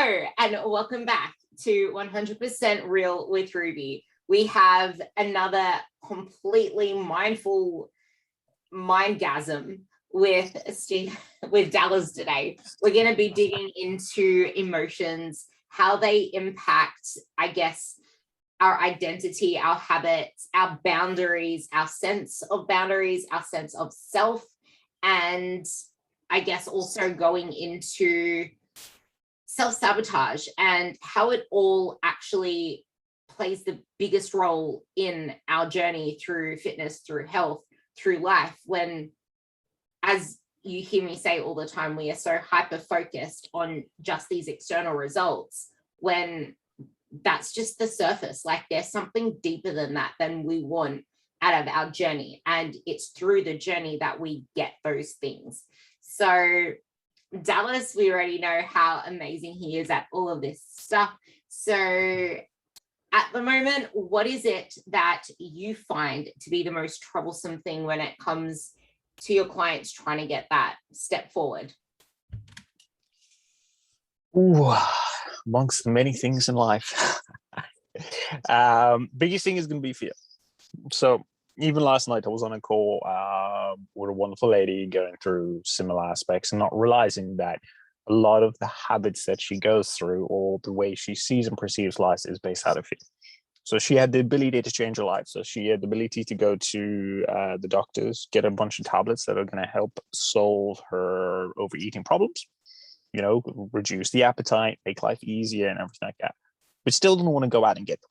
Hello and welcome back to 100% Real with Ruby. We have another completely mindful mindgasm with Dallas today. We're going to be digging into emotions, how they impact, I guess, our identity, our habits, our boundaries, our sense of boundaries, our sense of self, and I guess also going into self-sabotage and how it all actually plays the biggest role in our journey through fitness, through health, through life, when, as you hear me say all the time, we are so hyper-focused on just these external results, when that's just the surface. Like, there's something deeper than that than we want out of our journey, and it's through the journey that we get those things. So Dallas, we already know how amazing he is at all of this stuff. So at the moment, what is it that you find to be the most troublesome thing when it comes to your clients trying to get that step forward? Ooh, amongst the many things in life, biggest thing is going to be fear. So even last night, I was on a call with a wonderful lady going through similar aspects and not realizing that a lot of the habits that she goes through or the way she sees and perceives life is based out of fear. So she had the ability to change her life. So she had the ability to go to the doctors, get a bunch of tablets that are going to help solve her overeating problems, you know, reduce the appetite, make life easier and everything like that. But still didn't want to go out and get them,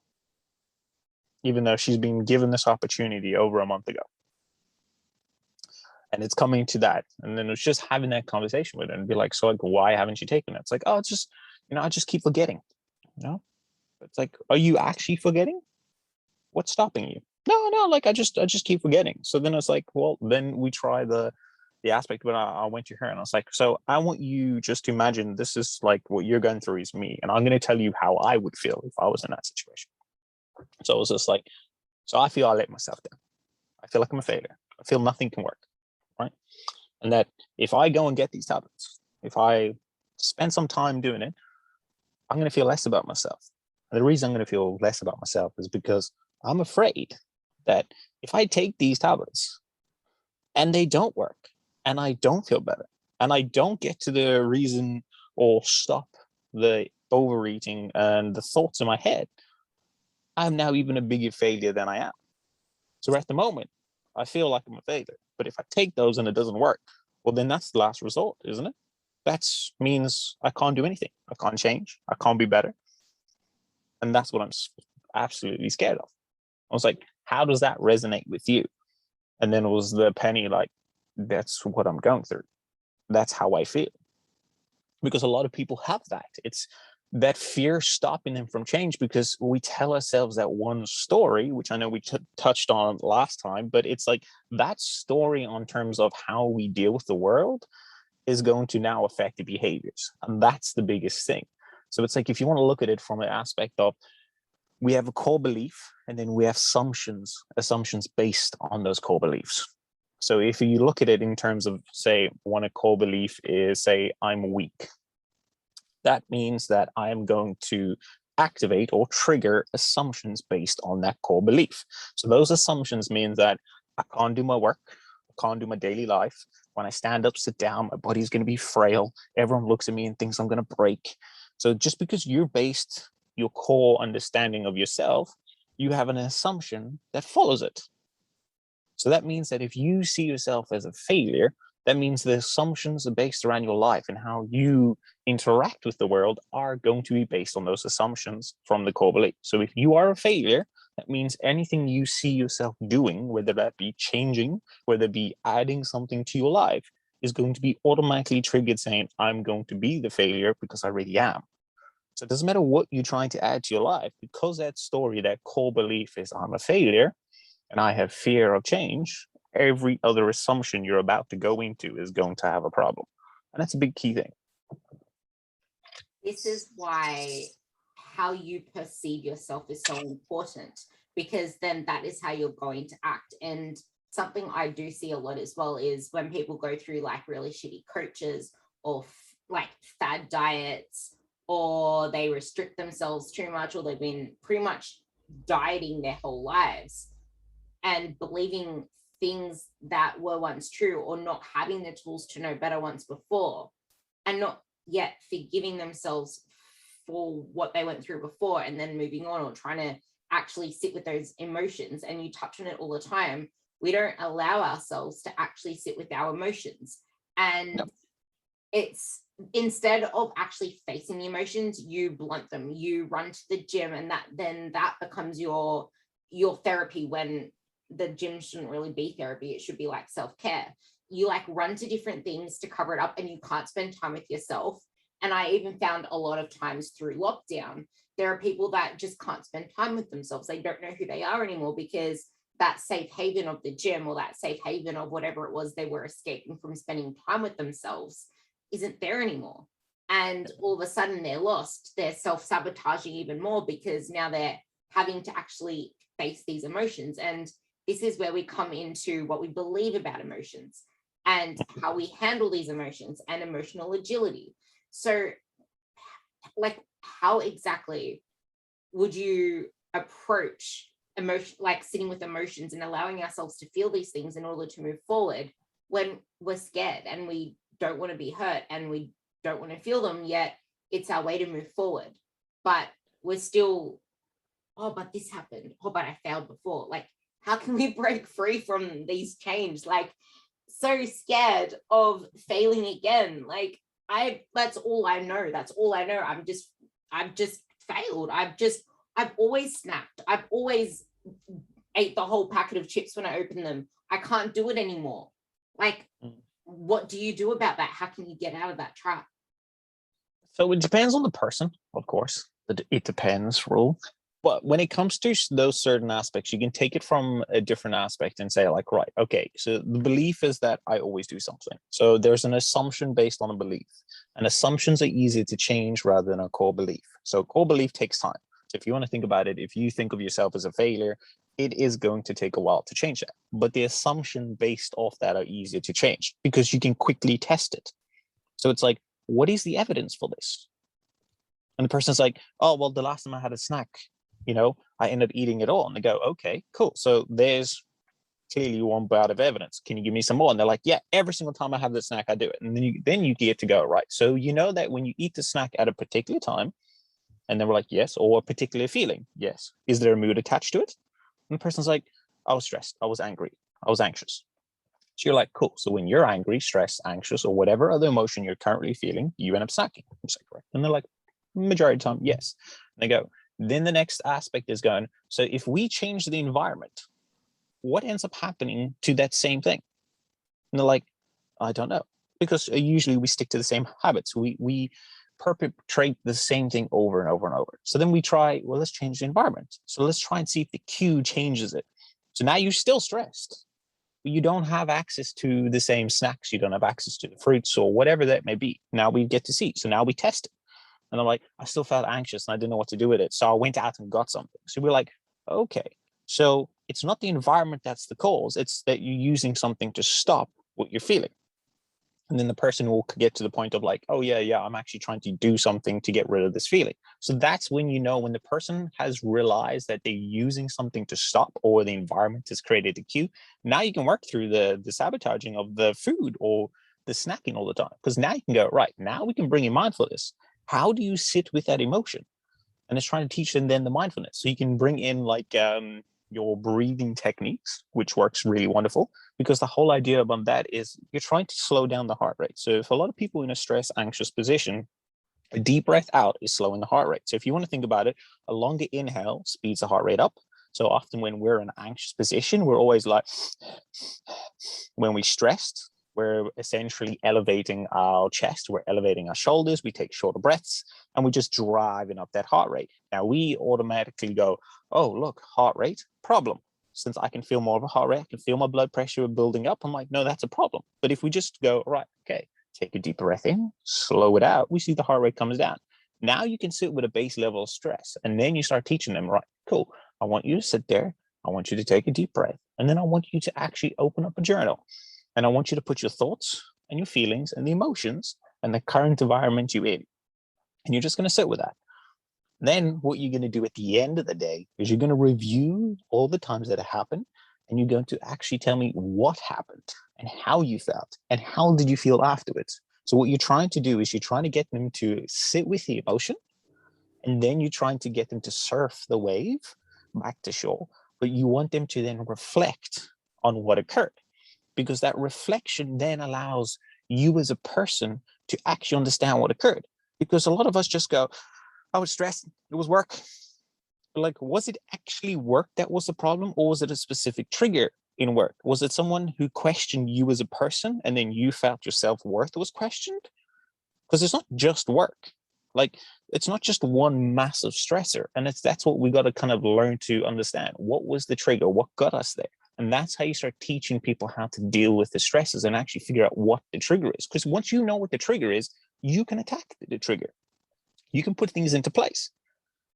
even though she's been given this opportunity over a month ago. And it's coming to that. And then it's just having that conversation with her and be like, so like, why haven't you taken it? It's like, oh, it's just, you know, I just keep forgetting, you know? It's like, are you actually forgetting? What's stopping you? No, like I just keep forgetting. So then it's like, well, then we try the aspect when I went to her and I was like, so I want you just to imagine this is like what you're going through is me. And I'm going to tell you how I would feel if I was in that situation. So it was just like, so I feel I let myself down. I feel like I'm a failure. I feel nothing can work, right? And that if I go and get these tablets, if I spend some time doing it, I'm going to feel less about myself. And the reason I'm going to feel less about myself is because I'm afraid that if I take these tablets and they don't work and I don't feel better and I don't get to the reason or stop the overeating and the thoughts in my head, I'm now even a bigger failure than I am. So at the moment, I feel like I'm a failure. But if I take those and it doesn't work, well, then that's the last resort, isn't it? That means I can't do anything. I can't change. I can't be better. And that's what I'm absolutely scared of. I was like, how does that resonate with you? And then it was the penny, like, that's what I'm going through. That's how I feel. Because a lot of people have that. It's that fear stopping them from change because we tell ourselves that one story, which I know we touched on last time, but it's like that story on terms of how we deal with the world is going to now affect the behaviors. And that's the biggest thing. So it's like, if you want to look at it from an aspect of, we have a core belief and then we have assumptions based on those core beliefs. So if you look at it in terms of, say, one a core belief is, say, I'm weak. That means that I am going to activate or trigger assumptions based on that core belief. So those assumptions mean that I can't do my work, I can't do my daily life. When I stand up, sit down, my body's going to be frail. Everyone looks at me and thinks I'm going to break. So just because you're based your core understanding of yourself, you have an assumption that follows it. So that means that if you see yourself as a failure, that means the assumptions are based around your life and how you interact with the world are going to be based on those assumptions from the core belief. So if you are a failure, that means anything you see yourself doing, whether that be changing, whether it be adding something to your life, is going to be automatically triggered saying, I'm going to be the failure because I really am. So it doesn't matter what you're trying to add to your life, because that story, that core belief is I'm a failure and I have fear of change, every other assumption you're about to go into is going to have a problem. And that's a big key thing. This is why how you perceive yourself is so important, because then that is how you're going to act. And something I do see a lot as well is when people go through like really shitty coaches or like fad diets or they restrict themselves too much, or they've been pretty much dieting their whole lives and believing things that were once true, or not having the tools to know better once before, and not yet forgiving themselves for what they went through before, and then moving on, or trying to actually sit with those emotions. And you touch on it all the time. We don't allow ourselves to actually sit with our emotions. And No. it's, instead of actually facing the emotions, you blunt them, you run to the gym, and that becomes your therapy, when the gym shouldn't really be therapy. It should be like self-care. You like run to different things to cover it up, and you can't spend time with yourself. And I even found a lot of times through lockdown, there are people that just can't spend time with themselves. They don't know who they are anymore, because that safe haven of the gym, or that safe haven of whatever it was they were escaping from spending time with themselves, isn't there anymore. And all of a sudden they're lost. They're self-sabotaging even more, because now they're having to actually face these emotions. And this is where we come into what we believe about emotions and how we handle these emotions, and emotional agility. So like, how exactly would you approach emotion, like sitting with emotions and allowing ourselves to feel these things in order to move forward, when we're scared and we don't want to be hurt and we don't want to feel them, yet it's our way to move forward, but we're still, oh, but this happened, oh, but I failed before. Like, how can we break free from these chains? Like, so scared of failing again. Like, that's all I know. That's all I know. I've just failed. I've always snapped. I've always ate the whole packet of chips when I opened them. I can't do it anymore. Like, what do you do about that? How can you get out of that trap? So it depends on the person, of course. It depends rule. But when it comes to those certain aspects, you can take it from a different aspect and say, like, right, okay, so the belief is that I always do something. So there's an assumption based on a belief. And assumptions are easier to change rather than a core belief. So core belief takes time. So if you want to think about it, if you think of yourself as a failure, it is going to take a while to change that. But the assumption based off that are easier to change, because you can quickly test it. So it's like, what is the evidence for this? And the person's like, oh, well, the last time I had a snack, I end up eating it all. And they go, okay, cool. So there's clearly one bout of evidence. Can you give me some more? And they're like, yeah, every single time I have the snack, I do it. And then you get to go, right. So you know that when you eat the snack at a particular time, and then we're like, yes, or a particular feeling, yes. Is there a mood attached to it? And the person's like, I was stressed, I was angry, I was anxious. So you're like, cool. So when you're angry, stressed, anxious, or whatever other emotion you're currently feeling, you end up snacking. I'm like, right. And they're like, majority of the time, yes. And they go, then the next aspect is going, so if we change the environment, what ends up happening to that same thing? And they're like, I don't know. Because usually we stick to the same habits. We perpetrate the same thing over and over and over. So then we try, well, let's change the environment. So let's try and see if the cue changes it. So now you're still stressed. You don't have access to the same snacks. You don't have access to the fruits or whatever that may be. Now we get to see. So now we test it. And I'm like, I still felt anxious and I didn't know what to do with it. So I went out and got something. So we're like, okay, so it's not the environment that's the cause. It's that you're using something to stop what you're feeling. And then the person will get to the point of like, oh, yeah, I'm actually trying to do something to get rid of this feeling. So that's when you know when the person has realized that they're using something to stop, or the environment has created a cue. Now you can work through the sabotaging of the food or the snacking all the time. Because now you can go, right, now we can bring in mindfulness. How do you sit with that emotion? And it's trying to teach them then the mindfulness. So you can bring in like your breathing techniques, which works really wonderful, because the whole idea about that is you're trying to slow down the heart rate. So if a lot of people in a stress, anxious position, a deep breath out is slowing the heart rate. So if you want to think about it, a longer inhale speeds the heart rate up. So often when we're in an anxious position, we're always like, when we're stressed, we're essentially elevating our chest, we're elevating our shoulders, we take shorter breaths, and we're just driving up that heart rate. Now we automatically go, oh, look, heart rate, problem. Since I can feel more of a heart rate, I can feel my blood pressure building up. I'm like, no, that's a problem. But if we just go, right, okay, take a deep breath in, slow it out, we see the heart rate comes down. Now you can sit with a base level of stress, and then you start teaching them, right, cool, I want you to sit there, I want you to take a deep breath, and then I want you to actually open up a journal. And I want you to put your thoughts and your feelings and the emotions and the current environment you're in. And you're just going to sit with that. Then what you're going to do at the end of the day is you're going to review all the times that it happened, and you're going to actually tell me what happened and how you felt and how did you feel afterwards. So what you're trying to do is you're trying to get them to sit with the emotion, and then you're trying to get them to surf the wave back to shore. But you want them to then reflect on what occurred, because that reflection then allows you as a person to actually understand what occurred. Because a lot of us just go, I was stressed, it was work. Like, was it actually work that was the problem, or was it a specific trigger in work? Was it someone who questioned you as a person and then you felt your self-worth was questioned? Because it's not just work. Like, it's not just one massive stressor. And that's what we got to kind of learn to understand. What was the trigger? What got us there? And that's how you start teaching people how to deal with the stresses and actually figure out what the trigger is. Because once you know what the trigger is, you can attack the trigger. You can put things into place.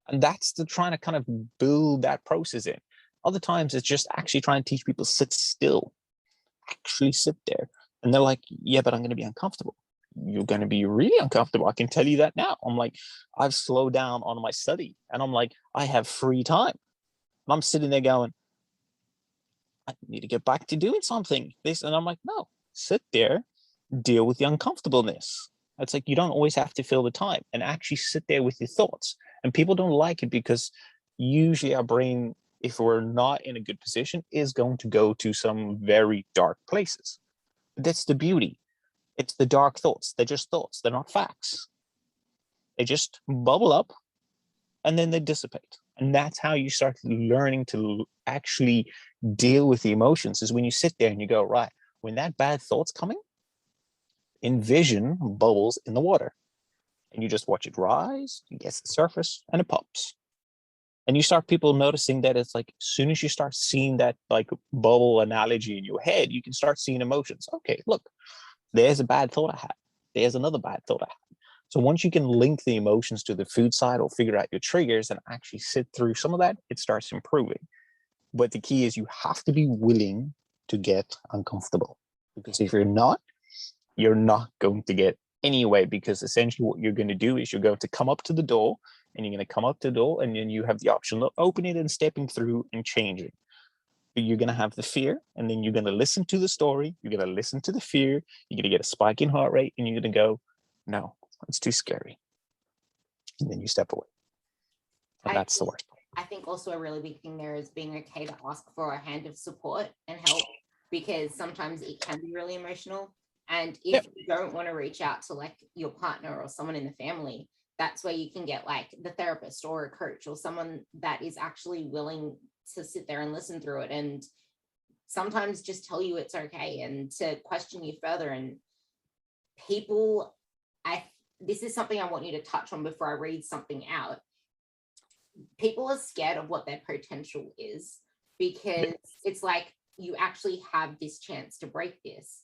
And that's the trying to kind of build that process in. Other times it's just actually trying to teach people sit still, actually sit there. And they're like, yeah, but I'm going to be uncomfortable. You're going to be really uncomfortable. I can tell you that now. I'm like, I've slowed down on my study and I'm like, I have free time. And I'm sitting there going, I need to get back to doing something. And I'm like, no, sit there, deal with the uncomfortableness. It's like, you don't always have to fill the time, and actually sit there with your thoughts. And people don't like it because usually our brain, if we're not in a good position, is going to go to some very dark places. That's the beauty. It's the dark thoughts. They're just thoughts. They're not facts. They just bubble up and then they dissipate. And that's how you start learning to actually deal with the emotions, is when you sit there and you go, right, when that bad thought's coming, envision bubbles in the water, and you just watch it rise, it gets the surface, and it pops. And you start people noticing that it's like, as soon as you start seeing that like bubble analogy in your head, you can start seeing emotions. Okay, look, there's a bad thought I had. There's another bad thought I had. So once you can link the emotions to the food side or figure out your triggers and actually sit through some of that, it starts improving. But the key is you have to be willing to get uncomfortable, because if you're not going to get anywhere, because essentially what you're going to do is you're going to come up to the door, and you're going to come up to the door, and then you have the option of opening it and stepping through and changing. But you're going to have the fear, and then you're going to listen to the story, you're going to listen to the fear, you're going to get a spike in heart rate, and you're going to go, no, it's too scary. And then you step away. And that's the worst part. I think also a really big thing there is being okay to ask for a hand of support and help, because sometimes it can be really emotional. And if you don't want to reach out to like your partner or someone in the family, that's where you can get like the therapist or a coach or someone that is actually willing to sit there and listen through it, and sometimes just tell you it's okay and to question you further. And people, this is something I want you to touch on before I read something out. People are scared of what their potential is, because it's like, you actually have this chance to break this.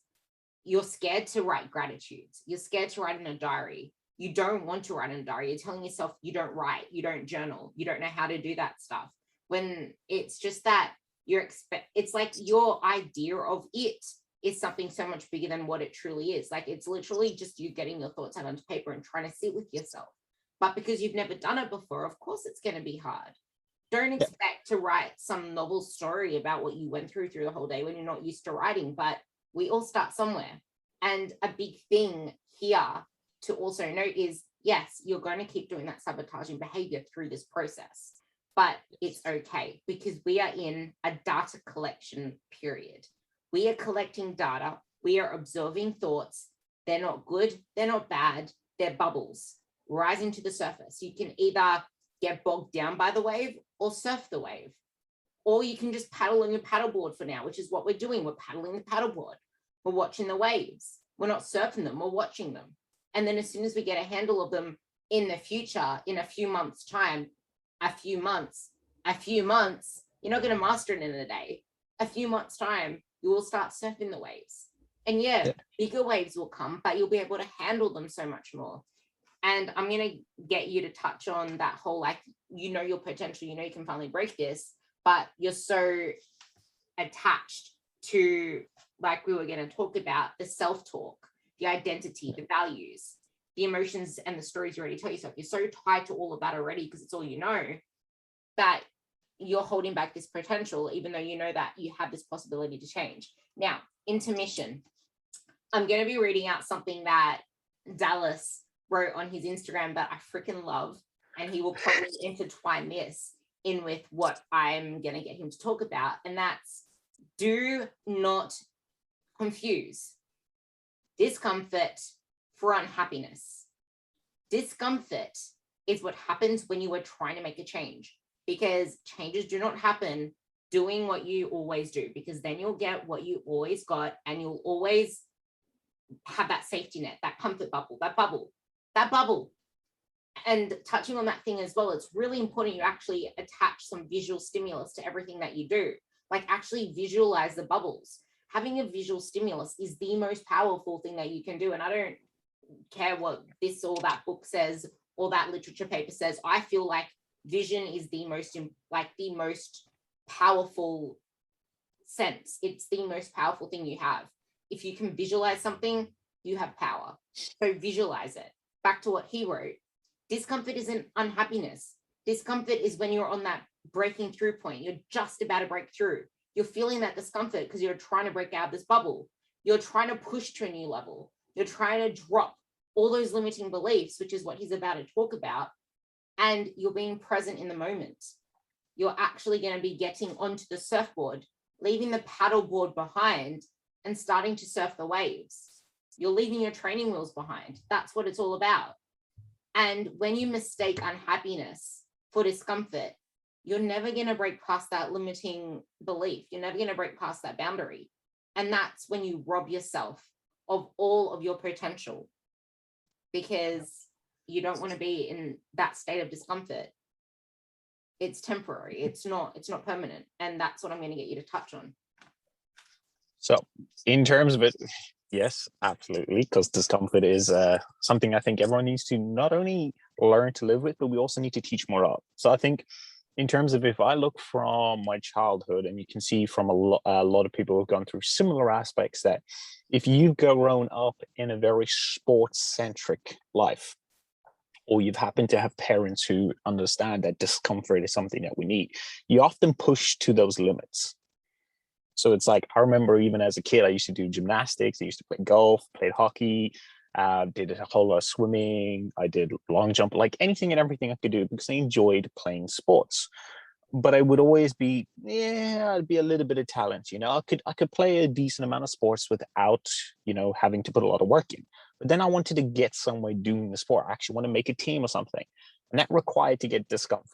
You're scared to write gratitudes. You're scared to write in a diary. You don't want to write in a diary. You're telling yourself you don't write, you don't journal, you don't know how to do that stuff. When it's just that it's like your idea of it is something so much bigger than what it truly is. Like, it's literally just you getting your thoughts out onto paper and trying to sit with yourself. But because you've never done it before, of course it's going to be hard. Don't expect to write some novel story about what you went through the whole day when you're not used to writing, but we all start somewhere. And a big thing here to also note is, yes, you're going to keep doing that sabotaging behavior through this process, but it's okay, because we are in a data collection period. We are collecting data. We are observing thoughts. They're not good. They're not bad. They're bubbles rising to the surface. You can either get bogged down by the wave or surf the wave, or you can just paddle on your paddleboard for now, which is what we're doing. We're paddling the paddleboard. We're watching the waves. We're not surfing them, we're watching them. And then as soon as we get a handle of them in the future, in a few months' time, a few months, you're not going to master it in a day. A few months' time, you will start surfing the waves. And bigger waves will come, but you'll be able to handle them so much more. And I'm going to get you to touch on that whole, like, you know, your potential, you know, you can finally break this, but you're so attached to, like we were going to talk about, the self-talk, the identity, the values, the emotions and the stories you already tell yourself. You're so tied to all of that already because it's all you know, that you're holding back this potential, even though you know that you have this possibility to change. Now, intermission. I'm going to be reading out something that Dallas wrote on his Instagram that I freaking love, and he will probably intertwine this in with what I'm going to get him to talk about, and that's: do not confuse discomfort for unhappiness. Discomfort is what happens when you are trying to make a change, because changes do not happen doing what you always do, because then you'll get what you always got, and you'll always have that safety net, that comfort bubble, that bubble. And touching on that thing as well, it's really important you actually attach some visual stimulus to everything that you do. Like, actually visualize the bubbles. Having a visual stimulus is the most powerful thing that you can do. And I don't care what this or that book says or that literature paper says. I feel like vision is the most powerful sense. It's the most powerful thing you have. If you can visualize something, you have power. So visualize it. Back to what he wrote. Discomfort isn't unhappiness. Discomfort is when you're on that breaking through point. You're just about to break through. You're feeling that discomfort because you're trying to break out of this bubble. You're trying to push to a new level. You're trying to drop all those limiting beliefs, which is what he's about to talk about. And you're being present in the moment. You're actually going to be getting onto the surfboard, leaving the paddleboard behind and starting to surf the waves. You're leaving your training wheels behind. That's what it's all about. And when you mistake unhappiness for discomfort, you're never going to break past that limiting belief. You're never going to break past that boundary. And that's when you rob yourself of all of your potential, because you don't want to be in that state of discomfort. It's temporary. It's not permanent. And that's what I'm going to get you to touch on. So in terms of it, yes, absolutely, because discomfort is something I think everyone needs to not only learn to live with, but we also need to teach more of. So I think in terms of, if I look from my childhood, and you can see from a lot of people who've gone through similar aspects, that if you've grown up in a very sports-centric life, or you've happened to have parents who understand that discomfort is something that we need, you often push to those limits. So it's like, I remember even as a kid, I used to do gymnastics, I used to play golf, played hockey, did a whole lot of swimming, I did long jump, like anything and everything I could do, because I enjoyed playing sports. But I would always be, I'd be a little bit of talent, you know, I could play a decent amount of sports without, you know, having to put a lot of work in. But then I wanted to get somewhere doing the sport. I actually want to make a team or something. And that required to get discomfort.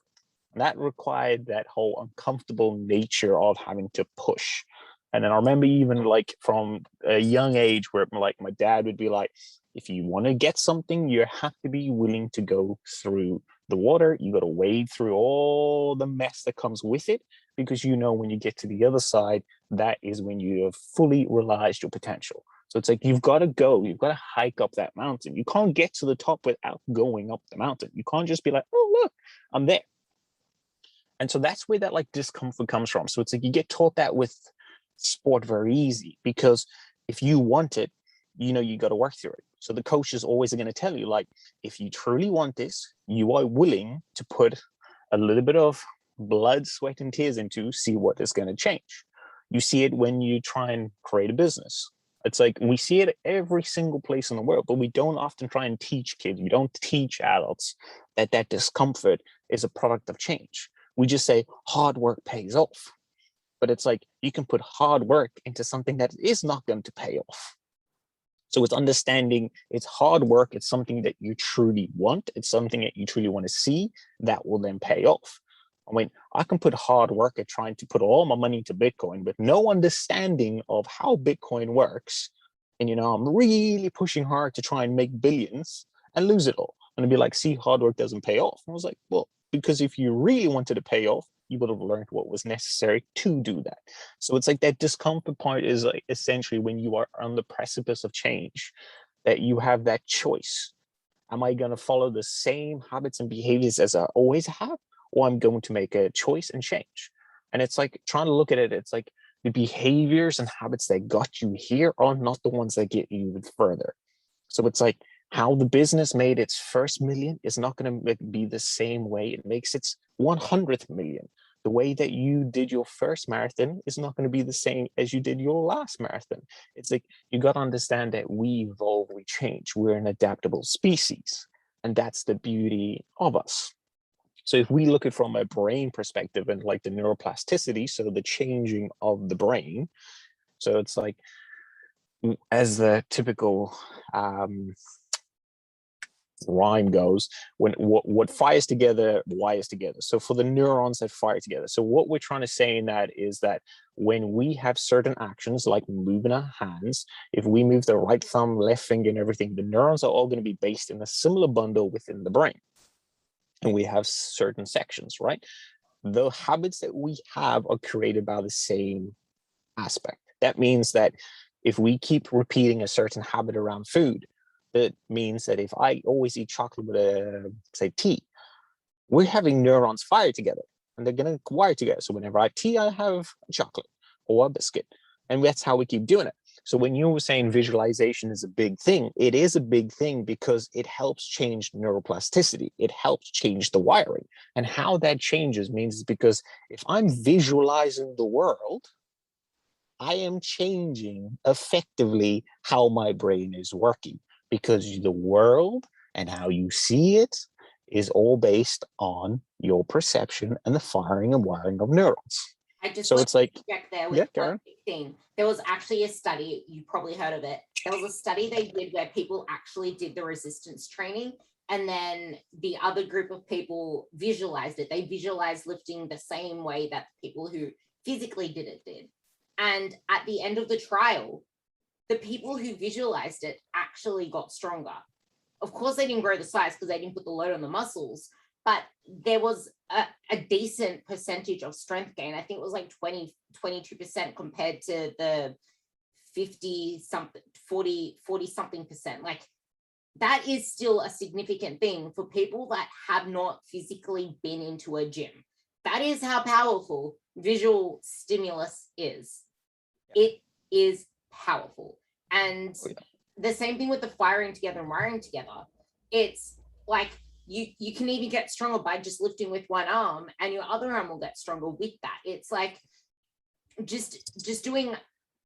And that required that whole uncomfortable nature of having to push. And then I remember even like from a young age where like my dad would be like, if you want to get something, you have to be willing to go through the water. You got to wade through all the mess that comes with it, because you know when you get to the other side, that is when you have fully realized your potential. So it's like, you've got to go, you've got to hike up that mountain. You can't get to the top without going up the mountain. You can't just be like, oh, look, I'm there. And so that's where that like discomfort comes from. So it's like, you get taught that with sport very easy, because if you want it, you know, you got to work through it. So the coach is always going to tell you, like, if you truly want this, you are willing to put a little bit of blood, sweat, and tears into, see what is going to change. You see it when you try and create a business. It's like, we see it every single place in the world, but we don't often try and teach kids. We don't teach adults that that discomfort is a product of change. We just say hard work pays off. But it's like, you can put hard work into something that is not going to pay off. So it's understanding it's hard work. It's something that you truly want. It's something that you truly want to see that will then pay off. I mean, I can put hard work at trying to put all my money into Bitcoin with no understanding of how Bitcoin works. And, you know, I'm really pushing hard to try and make billions and lose it all. And it'd be like, see, hard work doesn't pay off. And I was like, well, because if you really wanted to pay off, you would have learned what was necessary to do that. So it's like that discomfort part is like essentially when you are on the precipice of change, that you have that choice. Am I going to follow the same habits and behaviors as I always have, or I'm going to make a choice and change? And it's like trying to look at it. It's like the behaviors and habits that got you here are not the ones that get you further. So it's like, how the business made its first million is not going to be the same way it makes its 100th million. The way that you did your first marathon is not going to be the same as you did your last marathon. It's like, you got to understand that we evolve, we change. We're an adaptable species. And that's the beauty of us. So if we look at it from a brain perspective and like the neuroplasticity, so the changing of the brain, so it's like, as the typical rhyme goes, when what fires together wires together. So for the neurons that fire together, so what we're trying to say in that is that when we have certain actions like moving our hands, if we move the right thumb, left finger, and everything, the neurons are all going to be based in a similar bundle within the brain, and we have certain sections, right? The habits that we have are created by the same aspect. That means that if we keep repeating a certain habit around food, that means that if I always eat chocolate with say tea, we're having neurons fire together and they're going to wire together. So whenever I have tea, I have a chocolate or a biscuit. And that's how we keep doing it. So when you were saying visualization is a big thing, it is a big thing because it helps change neuroplasticity. It helps change the wiring. And how that changes means because if I'm visualizing the world, I am changing effectively how my brain is working, because the world and how you see it is all based on your perception and the firing and wiring of neurons. I just So want it's like, to check there with yeah, Karen. thing. There was actually a study, you probably heard of it. There was a study they did where people actually did the resistance training, and then the other group of people visualized it. They visualized lifting the same way that people who physically did it did. And at the end of the trial, the people who visualized it actually got stronger. Of course, they didn't grow the size because they didn't put the load on the muscles, but there was a decent percentage of strength gain. I think it was like 22% compared to the 40 something percent. Like, that is still a significant thing for people that have not physically been into a gym. That is how powerful visual stimulus is. It is powerful. And the same thing with the firing together and wiring together. It's like you can even get stronger by just lifting with one arm, and your other arm will get stronger with that. It's like just doing,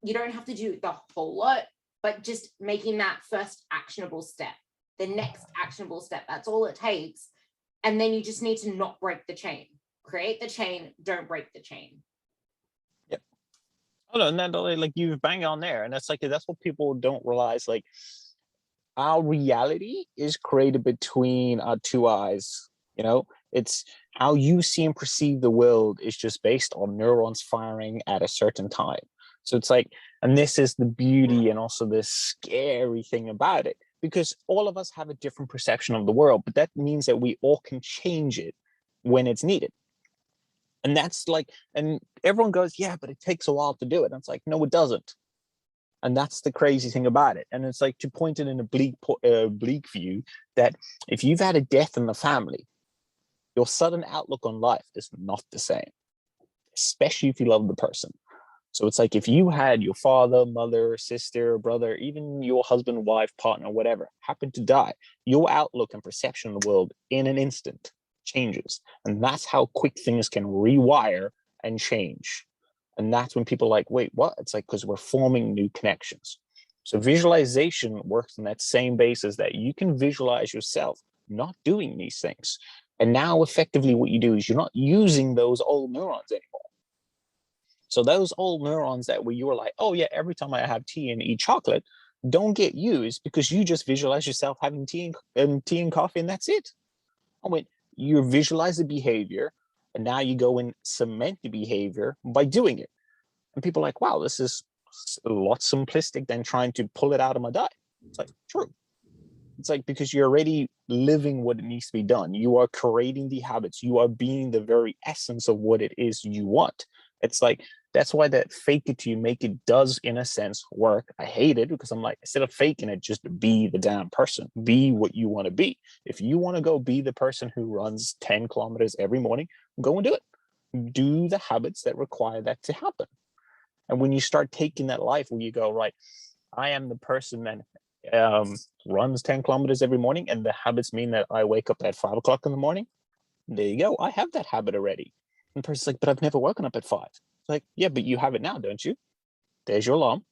you don't have to do the whole lot, but just making that first actionable step, the next actionable step. That's all it takes. And then you just need to not break the chain. Create the chain, don't break the chain. Yep. Oh no, and then like you bang on there, and that's what people don't realize. Like, our reality is created between our two eyes. You know, it's how you see and perceive the world is just based on neurons firing at a certain time. So it's like, and this is the beauty and also the scary thing about it, because all of us have a different perception of the world, but that means that we all can change it when it's needed. And that's like, and everyone goes, yeah, but it takes a while to do it. And it's like, no, it doesn't. And that's the crazy thing about it. And it's like, to point it in a bleak view, that if you've had a death in the family, your sudden outlook on life is not the same, especially if you love the person. So it's like, if you had your father, mother, sister, brother, even your husband, wife, partner, whatever, happened to die, your outlook and perception of the world in an instant changes. And that's how quick things can rewire and change. And that's when people are like, wait, what? It's like, because we're forming new connections. So visualization works on that same basis, that you can visualize yourself not doing these things. And now effectively what you do is you're not using those old neurons anymore. So those old neurons that you were like, oh yeah, every time I have tea and eat chocolate, don't get used, because you just visualize yourself having tea and coffee, and that's it. I went, you visualize the behavior, and now you go and cement the behavior by doing it. And people are like, wow, this is a lot simplistic than trying to pull it out of my diet. It's like, true. It's like, because you're already living what it needs to be done. You are creating the habits. You are being the very essence of what it is you want. It's like, that's why that fake it till you make it does, in a sense, work. I hate it, because I'm like, instead of faking it, just be the damn person. Be what you want to be. If you want to go be the person who runs 10 kilometers every morning, go and do it. Do the habits that require that to happen. And when you start taking that life where you go, right, I am the person, then runs 10 kilometers every morning, and the habits mean that I wake up at 5 o'clock in the morning. There you go. I have that habit already. And the person's like, but I've never woken up at 5. It's like, yeah, but you have it now, don't you? There's your alarm.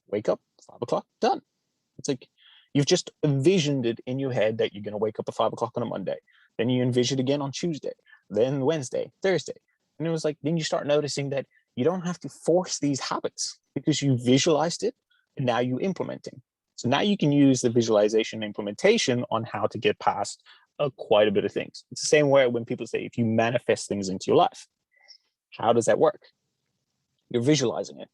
Wake up, 5 o'clock, done. It's like you've just envisioned it in your head that you're going to wake up at 5 o'clock on a Monday. Then you envision it again on Tuesday, then Wednesday, Thursday. And it was like, then you start noticing that you don't have to force these habits because you visualized it and now you're implementing. So now you can use the visualization implementation on how to get past quite a bit of things. It's the same way when people say, if you manifest things into your life, how does that work? You're visualizing it.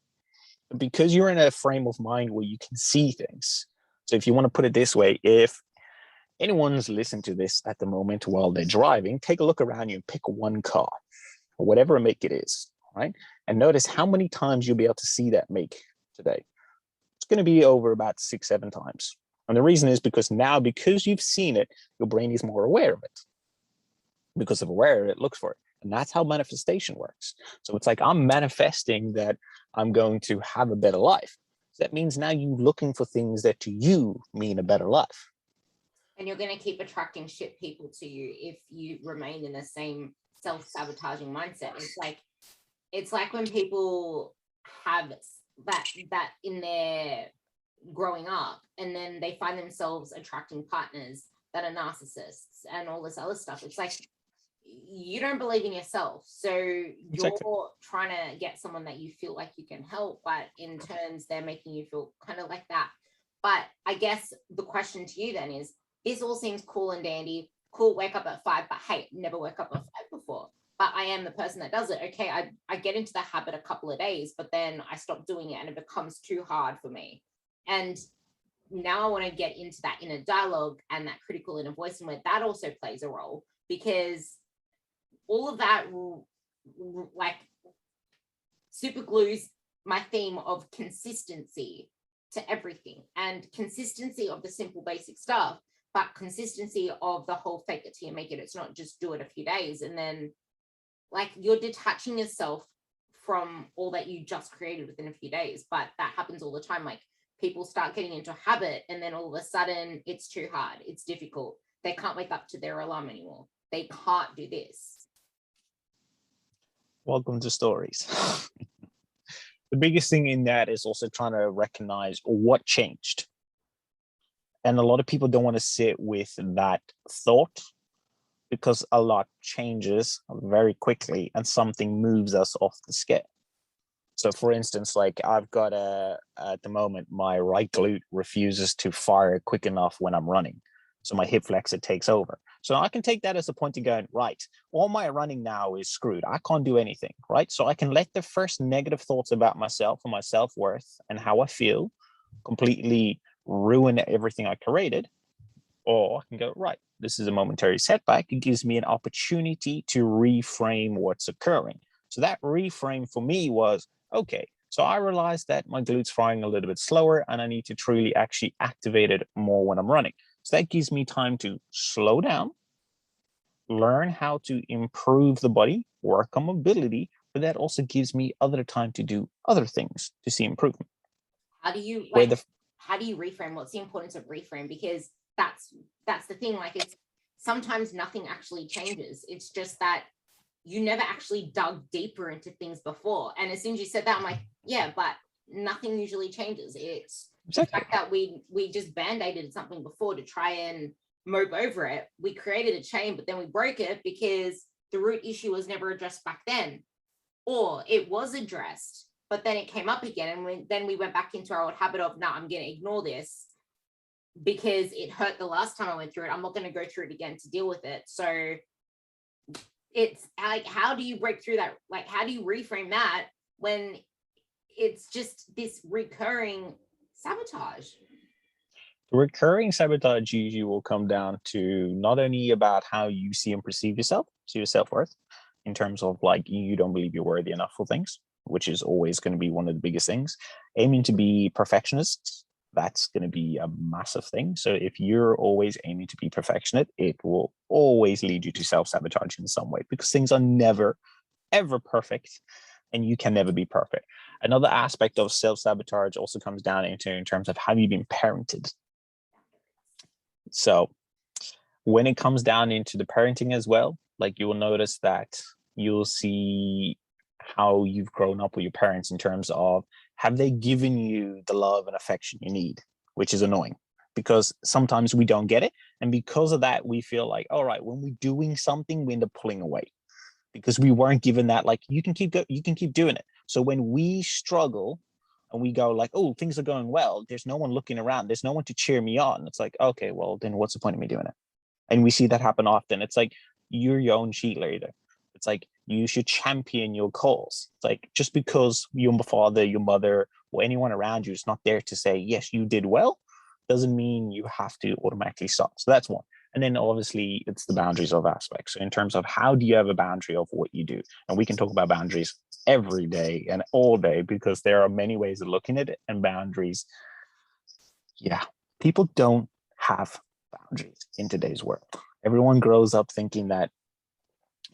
Because you're in a frame of mind where you can see things. So if you want to put it this way, if anyone's listening to this at the moment while they're driving, take a look around you and pick one car, or whatever make it is, right? And notice how many times you'll be able to see that make today. It's going to be over about 6-7 times. And the reason is because now, because you've seen it, your brain is more aware of it. Because of aware, it looks for it. And that's how manifestation works. So it's like, I'm manifesting that I'm going to have a better life. So that means now you're looking for things that to you mean a better life. And you're going to keep attracting shit people to you if you remain in the same self-sabotaging mindset. It's like when people have that in their growing up, and then they find themselves attracting partners that are narcissists and all this other stuff. It's like, you don't believe in yourself, so you're trying to get someone that you feel like you can help, but in turns they're making you feel kind of like that. But I guess the question to you then is, this all seems cool and dandy, cool, wake up at 5, but hey, never woke up at 5 before, but I am the person that does it. Okay, I get into the habit a couple of days, but then I stop doing it and it becomes too hard for me. And now I want to get into that inner dialogue and that critical inner voice, and where that also plays a role, because all of that like super glues my theme of consistency to everything, and consistency of the simple basic stuff, but consistency of the whole fake it till you make it. It's not just do it a few days and then like you're detaching yourself from all that you just created within a few days. But that happens all the time. Like people start getting into a habit and then all of a sudden it's too hard, it's difficult, they can't wake up to their alarm anymore, they can't do this. Welcome to stories. The biggest thing in that is also trying to recognize what changed. And a lot of people don't want to sit with that thought because a lot changes very quickly and something moves us off the scale. So for instance, like I've got at the moment, my right glute refuses to fire quick enough when I'm running. So my hip flexor takes over. So I can take that as a point of going, right, all my running now is screwed. I can't do anything, right? So I can let the first negative thoughts about myself and my self-worth and how I feel completely ruin everything I created. Or I can go, right, this is a momentary setback. It gives me an opportunity to reframe what's occurring. So that reframe for me was, okay, so I realized that my glute's firing a little bit slower and I need to truly actually activate it more when I'm running. So that gives me time to slow down, learn how to improve the body, work on mobility, but that also gives me other time to do other things to see improvement. How do you how do you reframe? What's the importance of reframe? Because that's the thing. Like, it's sometimes nothing actually changes. It's just that you never actually dug deeper into things before. And as soon as you said that, I'm like, yeah, but nothing usually changes. It's the fact that we just band-aided something before to try and mope over it. We created a chain, but then we broke it because the root issue was never addressed back then, or it was addressed, but then it came up again. And then we went back into our old habit of, no, I'm going to ignore this because it hurt the last time I went through it. I'm not going to go through it again to deal with it. So it's like, how do you break through that? Like, how do you reframe that when it's just this recurring sabotage? The recurring sabotage usually will come down to not only about how you see and perceive yourself, so your self-worth, in terms of like, you don't believe you're worthy enough for things, which is always going to be one of the biggest things. Aiming to be perfectionists, that's going to be a massive thing. So if you're always aiming to be perfectionist, it will always lead you to self-sabotage in some way, because things are never, ever perfect, and you can never be perfect. Another aspect of self-sabotage also comes down into in terms of how you've been parented. So when it comes down into the parenting as well, like you will notice that you'll see how you've grown up with your parents in terms of, have they given you the love and affection you need, which is annoying because sometimes we don't get it. And because of that, we feel like, all right, when we're doing something, we end up pulling away because we weren't given that, like, you can keep doing it. So when we struggle and we go like, oh, things are going well, there's no one looking around, there's no one to cheer me on. It's like, okay, well, then what's the point of me doing it? And we see that happen often. It's like, you're your own cheerleader. It's like, you should champion your cause. It's like, just because your father, your mother, or anyone around you is not there to say, yes, you did well, doesn't mean you have to automatically stop. So that's one. And then obviously it's the boundaries of aspects. So in terms of how do you have a boundary of what you do? And we can talk about boundaries every day and all day because there are many ways of looking at it. And boundaries, yeah, people don't have boundaries in today's world. Everyone grows up thinking that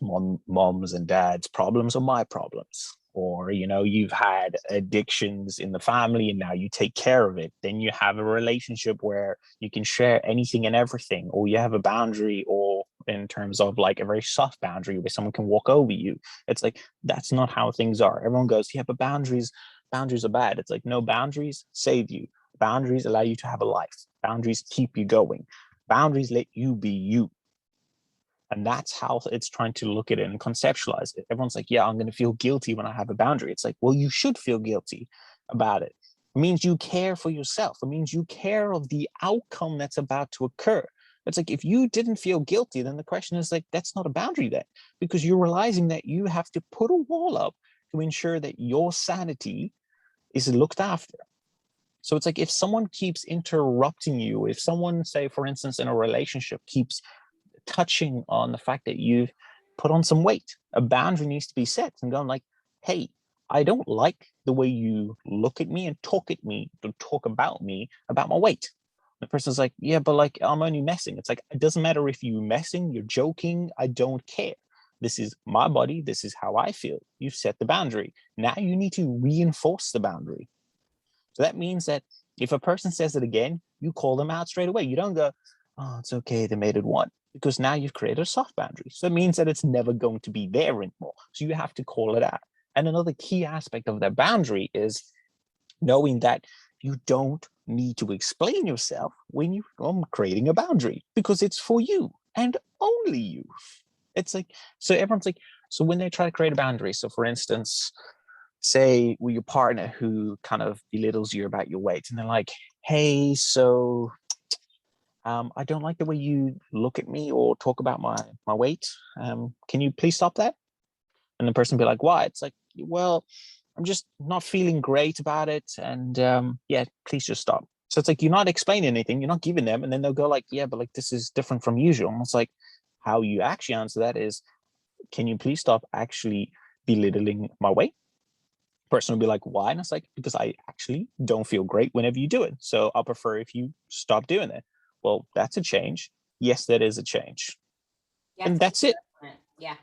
moms and dads' problems are my problems, or you've had addictions in the family and now you take care of it. Then you have a relationship where you can share anything and everything, or you have a boundary, or in terms of like a very soft boundary where someone can walk over you. It's like, that's not how things are. Everyone goes, yeah, but boundaries are bad. It's like, no, boundaries save you. Boundaries allow you to have a life. Boundaries keep you going. Boundaries let you be you. And that's how it's trying to look at it and conceptualize it. Everyone's like, yeah, I'm going to feel guilty when I have a boundary. It's like, well, you should feel guilty about it. It means you care for yourself. It means you care of the outcome that's about to occur. It's like, if you didn't feel guilty, then the question is like, that's not a boundary then, because you're realizing that you have to put a wall up to ensure that your sanity is looked after. So it's like, if someone keeps interrupting you, if someone, say, for instance, in a relationship keeps touching on the fact that you've put on some weight, a boundary needs to be set and going like, hey, I don't like the way you look at me and talk about me, about my weight. The person's like, yeah, but like, I'm only messing. It's like, it doesn't matter if you're messing, you're joking, I don't care. This is my body. This is how I feel. You've set the boundary. Now you need to reinforce the boundary. So that means that if a person says it again, you call them out straight away. You don't go, oh, it's okay, they made it one, because now you've created a soft boundary. So it means that it's never going to be there anymore. So you have to call it out. And another key aspect of that boundary is knowing that you don't need to explain yourself when you're creating a boundary, because it's for you and only you. It's like, so everyone's like, so when they try to create a boundary, so for instance, say with your partner who kind of belittles you about your weight, and they're like, hey, so I don't like the way you look at me or talk about my weight. Can you please stop that? And the person be like, why? It's like, well, I'm just not feeling great about it. And yeah, please just stop. So it's like, you're not explaining anything. You're not giving them. And then they'll go like, yeah, but like, this is different from usual. And it's like, how you actually answer that is, can you please stop actually belittling my weight? Person will be like, why? And it's like, because I actually don't feel great whenever you do it. So I'll prefer if you stop doing it. Well, that's a change. Yes, that is a change. Yeah, And that's it. Yeah.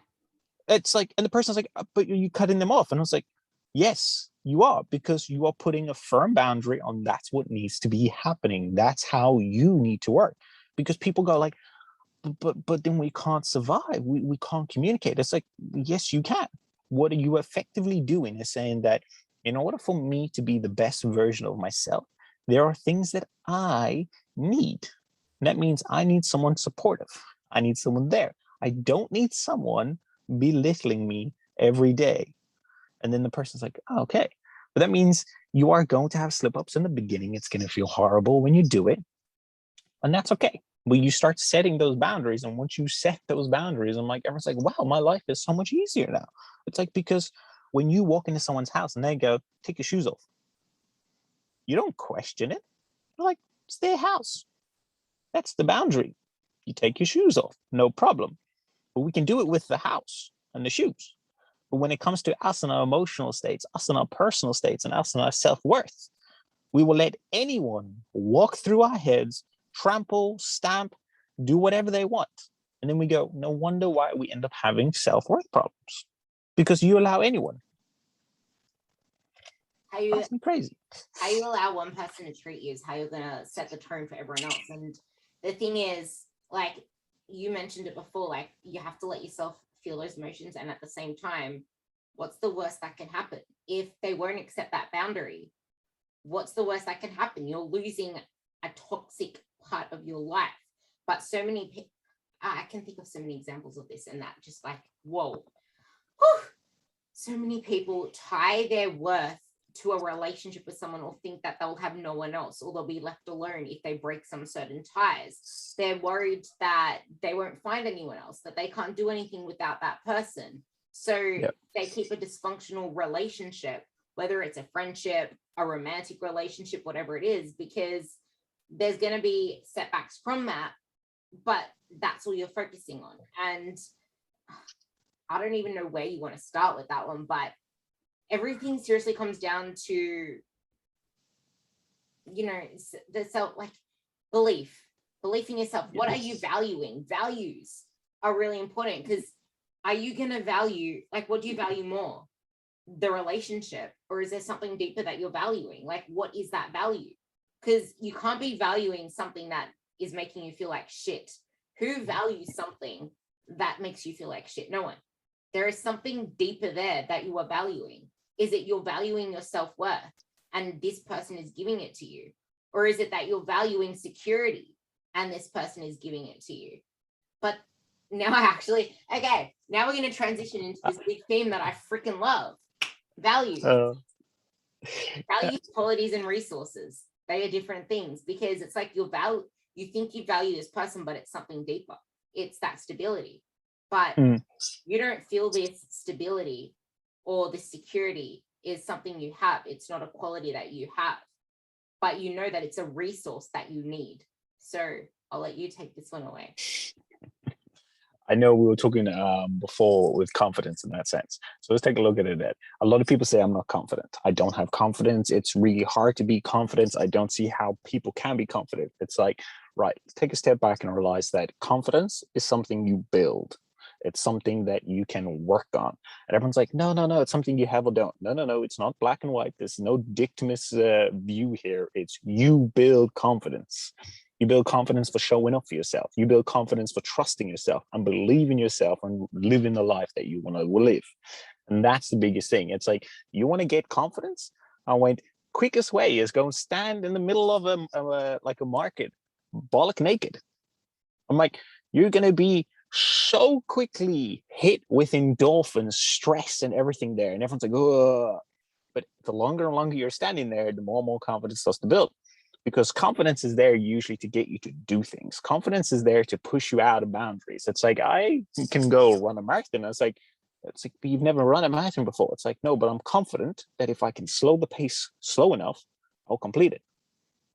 It's like, and the person's like, but you're cutting them off. And I was like, yes, you are, because you are putting a firm boundary on that's what needs to be happening. That's how you need to work. Because people go like, but then we can't survive. We can't communicate. It's like, yes, you can. What are you effectively doing is saying that in order for me to be the best version of myself, there are things that I need. And that means I need someone supportive. I need someone there. I don't need someone belittling me every day. And then the person's like, oh, okay. But that means you are going to have slip ups in the beginning. It's going to feel horrible when you do it. And that's okay. When you start setting those boundaries, and once you set those boundaries, I'm like, everyone's like, wow, my life is so much easier now. It's like, because when you walk into someone's house and they go, take your shoes off, you don't question it. You're like, it's their house. That's the boundary. You take your shoes off, no problem. But we can do it with the house and the shoes. But when it comes to us and our emotional states, us and our personal states, and us and our self-worth, we will let anyone walk through our heads, trample, stamp, do whatever they want. And then we go, no wonder why we end up having self-worth problems. Because you allow anyone. That's crazy. How you allow one person to treat you is how you're going to set the tone for everyone else. And the thing is, like you mentioned it before, like you have to let yourself feel those emotions, and at the same time, what's the worst that can happen? If they won't accept that boundary, what's the worst that can happen? You're losing a toxic part of your life. But so many people, I can think of so many examples of this, and that just like, whoa. Whew. So many people tie their worth to a relationship with someone, or think that they'll have no one else, or they'll be left alone if they break some certain ties. They're worried that they won't find anyone else, that they can't do anything without that person. So they keep a dysfunctional relationship, whether it's a friendship, a romantic relationship, whatever it is, because there's going to be setbacks from that, but that's all you're focusing on. And I don't even know where you want to start with that one, but everything seriously comes down to, you know, the self, like belief in yourself. What are you valuing? Values are really important, because are you going to value, like, what do you value more? The relationship, or is there something deeper that you're valuing? Like, what is that value? Because you can't be valuing something that is making you feel like shit. Who values something that makes you feel like shit? No one. There is something deeper there that you are valuing. Is it you're valuing your self-worth and this person is giving it to you? Or is it that you're valuing security and this person is giving it to you? But now now we're going to transition into this big theme that I freaking love. Values. Values, qualities, and resources. They are different things, because it's like you think you value this person, but it's something deeper. It's that stability. But you don't feel this stability or this security is something you have. It's not a quality that you have, but you know that it's a resource that you need. So I'll let you take this one away. I know we were talking before with confidence in that sense. So let's take a look at it. A lot of people say, I'm not confident. I don't have confidence. It's really hard to be confident. I don't see how people can be confident. It's like, right, let's take a step back and realize that confidence is something you build. It's something that you can work on. And everyone's like, no, it's something you have or don't. No, it's not black and white. There's no dictamus view here. It's you build confidence. You build confidence for showing up for yourself. You build confidence for trusting yourself and believing yourself and living the life that you want to live. And that's the biggest thing. It's like, you want to get confidence? I went, quickest way is go and stand in the middle of a market, bollock naked. I'm like, you're going to be so quickly hit with endorphins, stress, and everything there. And everyone's like, oh. But the longer and longer you're standing there, the more and more confidence starts to build. Because confidence is there usually to get you to do things. Confidence is there to push you out of boundaries. It's like, I can go run a marathon. It's like, but you've never run a marathon before. It's like, no, but I'm confident that if I can slow the pace slow enough, I'll complete it.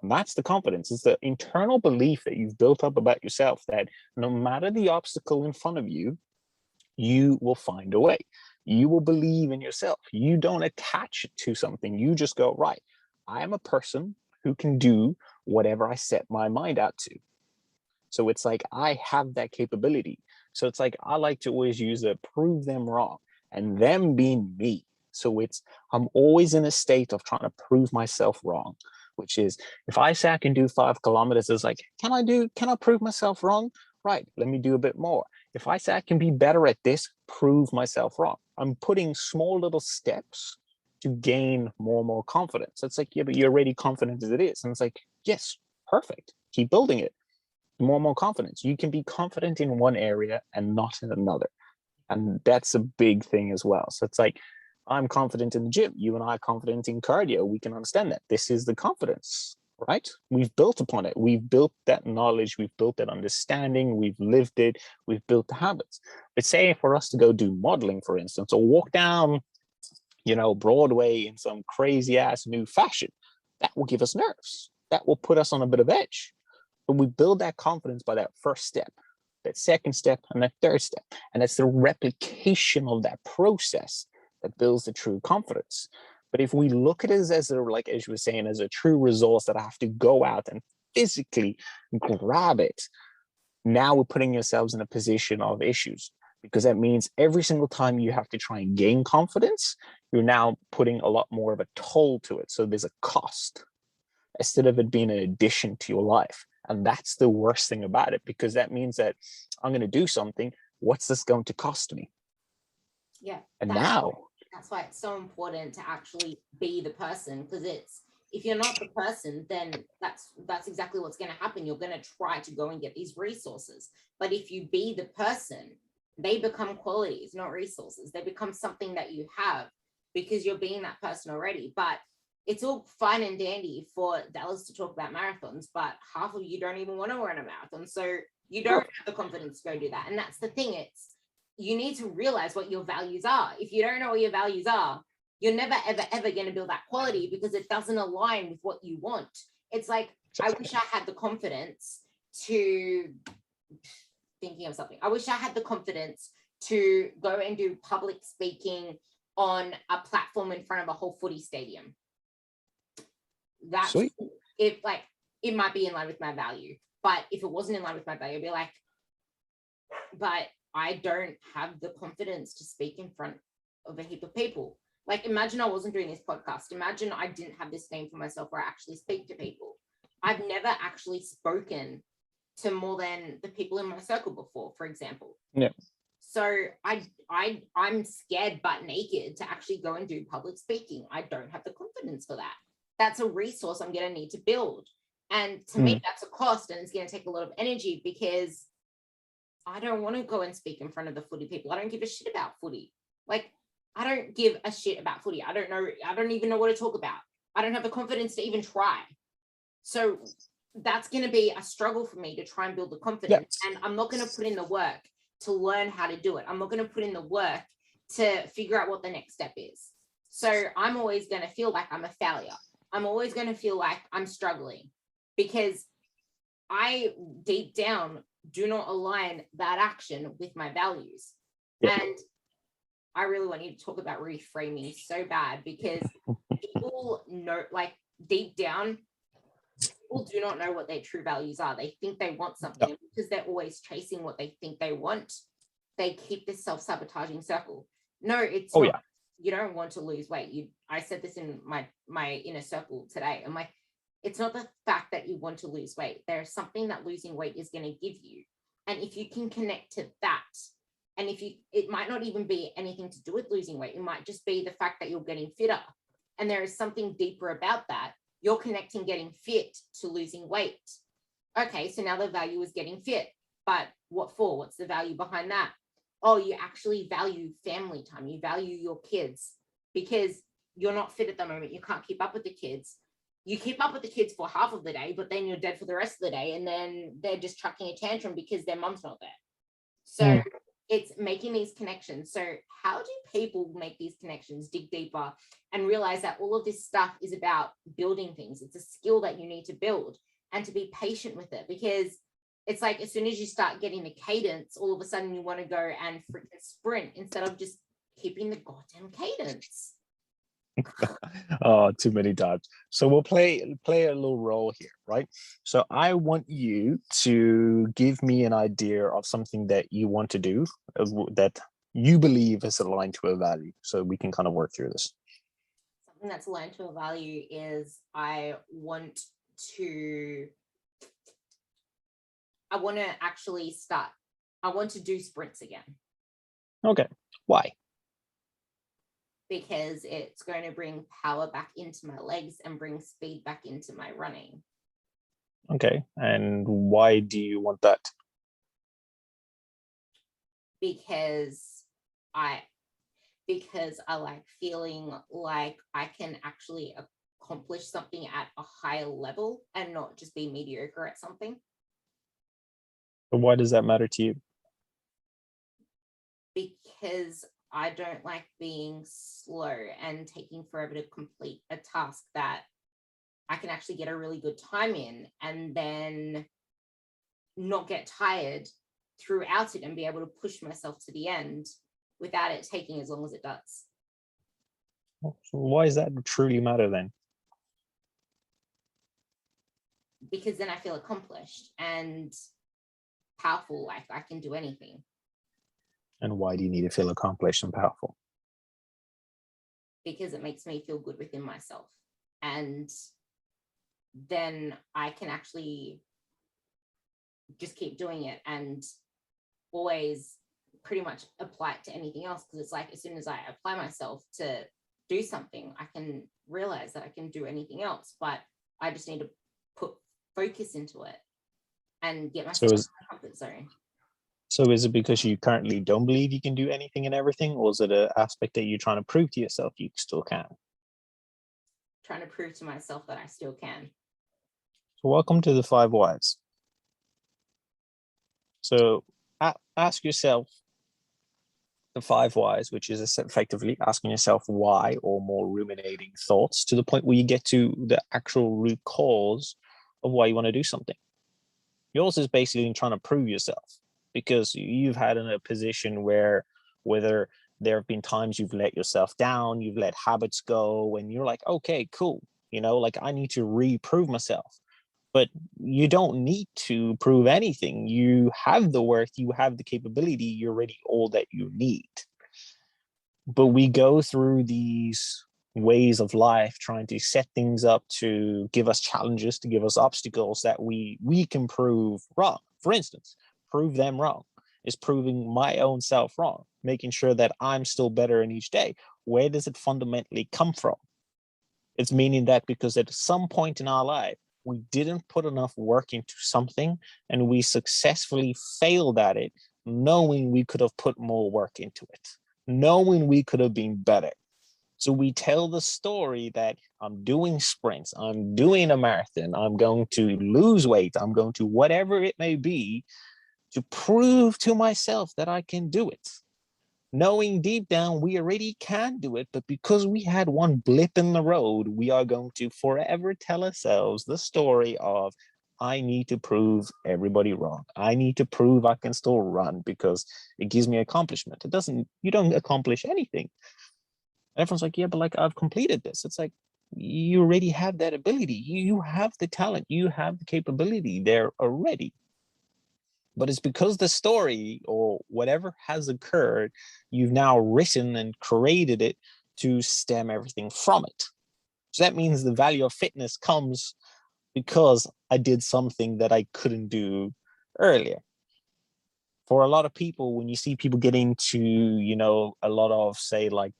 And that's the confidence. It's the internal belief that you've built up about yourself, that no matter the obstacle in front of you, you will find a way. You will believe in yourself. You don't attach it to something. You just go, right, I am a person who can do whatever I set my mind out to. So it's like, I have that capability. So it's like, I like to always use the prove them wrong, and them being me. So it's, I'm always in a state of trying to prove myself wrong, which is, if I say I can do 5 kilometers, it's like, can I prove myself wrong? Right, let me do a bit more. If I say I can be better at this, prove myself wrong. I'm putting small little steps to gain more and more confidence. It's like, yeah, but you're already confident as it is. And it's like, yes, perfect. Keep building it. More and more confidence. You can be confident in one area and not in another. And that's a big thing as well. So it's like, I'm confident in the gym. You and I are confident in cardio. We can understand that. This is the confidence, right? We've built upon it. We've built that knowledge. We've built that understanding. We've lived it. We've built the habits. But say for us to go do modeling, for instance, or walk down, Broadway in some crazy ass new fashion, that will give us nerves. That will put us on a bit of edge. But we build that confidence by that first step, that second step, and that third step. And it's the replication of that process that builds the true confidence. But if we look at it as like as you were saying, as a true resource that I have to go out and physically grab it, now we're putting yourselves in a position of issues, because that means every single time you have to try and gain confidence, you're now putting a lot more of a toll to it. So there's a cost instead of it being an addition to your life. And that's the worst thing about it, because that means that I'm going to do something. What's this going to cost me? Yeah. And That's why it's so important to actually be the person, because if you're not the person, then that's exactly what's going to happen. You're going to try to go and get these resources. But if you be the person, they become qualities, not resources. They become something that you have because you're being that person already. But it's all fine and dandy for Dallas to talk about marathons, but half of you don't even want to run a marathon. So you don't have the confidence to go do that. And that's the thing. You need to realize what your values are. If you don't know what your values are, you're never, ever, ever going to build that quality because it doesn't align with what you want. It's like, I wish I had the confidence to, thinking of something, I wish I had the confidence to go and do public speaking on a platform in front of a whole footy stadium. That's Sweet. It might be in line with my value, but if it wasn't in line with my value, I'd be like, but I don't have the confidence to speak in front of a heap of people. Like, imagine I wasn't doing this podcast. Imagine I didn't have this name for myself where I actually speak to people. I've never actually spoken to more than the people in my circle before, for example. Yeah. So I'm scared butt naked to actually go and do public speaking. I don't have the confidence for that. That's a resource I'm going to need to build. And to me, that's a cost, and it's going to take a lot of energy because I don't want to go and speak in front of the footy people. I don't give a shit about footy. Like, I don't give a shit about footy. I don't even know what to talk about. I don't have the confidence to even try. So that's going to be a struggle for me to try and build the confidence. And I'm not going to put in the work to learn how to do it. I'm not going to put in the work to figure out what the next step is. So I'm always going to feel like I'm a failure. I'm always going to feel like I'm struggling because I deep down do not align that action with my values. And I really want you to talk about reframing so bad because people know, like, deep down, people do not know what their true values are. They think they want something, and because they're always chasing what they think they want, they keep this self-sabotaging circle. No, it's not. You don't want to lose weight. I said this in my inner circle today. I'm like, it's not the fact that you want to lose weight. There's something that losing weight is going to give you. And if you can connect to that, and it might not even be anything to do with losing weight. It might just be the fact that you're getting fitter. And there is something deeper about that. You're connecting getting fit to losing weight. Okay, so now the value is getting fit. But what for? What's the value behind that? Oh, you actually value family time. You value your kids because you're not fit at the moment. You can't keep up with the kids. You keep up with the kids for half of the day, but then you're dead for the rest of the day. And then they're just chucking a tantrum because their mom's not there. So it's making these connections. So how do people make these connections, dig deeper, and realize that all of this stuff is about building things? It's a skill that you need to build and to be patient with it, because it's like as soon as you start getting the cadence, all of a sudden you want to go and freaking sprint instead of just keeping the goddamn cadence. Oh, too many times. So we'll play a little role here, right? So I want you to give me an idea of something that you want to do that you believe is aligned to a value, so we can kind of work through this. Something that's aligned to a value is I want to do sprints again. Okay. Why? Because it's going to bring power back into my legs and bring speed back into my running. Okay. And why do you want that? Because I like feeling like I can actually accomplish something at a higher level and not just be mediocre at something. But why does that matter to you? Because I don't like being slow and taking forever to complete a task that I can actually get a really good time in and then not get tired throughout it and be able to push myself to the end without it taking as long as it does. So why does that truly matter then? Because then I feel accomplished and powerful, like I can do anything. And why do you need to feel accomplished and powerful? Because it makes me feel good within myself. And then I can actually just keep doing it and always pretty much apply it to anything else, because it's like as soon as I apply myself to do something, I can realize that I can do anything else, but I just need to put focus into it and get myself in my comfort zone. So is it because you currently don't believe you can do anything and everything, or is it an aspect that you're trying to prove to yourself you still can? Trying to prove to myself that I still can. So welcome to the 5 whys. So ask yourself the 5 whys, which is effectively asking yourself why, or more ruminating thoughts, to the point where you get to the actual root cause of why you want to do something. Yours is basically trying to prove yourself, because you've had in a position where, whether there have been times you've let yourself down, you've let habits go, and you're like, okay, cool, you know, like I need to reprove myself. But you don't need to prove anything. You have the worth, you have the capability, you're already all that you need. But we go through these ways of life trying to set things up to give us challenges, to give us obstacles that we can prove wrong. For instance, prove them wrong is proving my own self wrong, making sure that I'm still better in each day. Where does it fundamentally come from? It's meaning that because at some point in our life, we didn't put enough work into something and we successfully failed at it, knowing we could have put more work into it, knowing we could have been better. So we tell the story that I'm doing sprints, I'm doing a marathon, I'm going to lose weight, I'm going to whatever it may be, to prove to myself that I can do it. Knowing deep down we already can do it, but because we had one blip in the road, we are going to forever tell ourselves the story of, I need to prove everybody wrong. I need to prove I can still run because it gives me accomplishment. It doesn't, you don't accomplish anything. And everyone's like, yeah, but like I've completed this. It's like, you already have that ability. You have the talent, you have the capability there already. But it's because the story or whatever has occurred, you've now written and created it to stem everything from it. So that means the value of fitness comes because I did something that I couldn't do earlier. For a lot of people, when you see people get into, you know, a lot of, say, like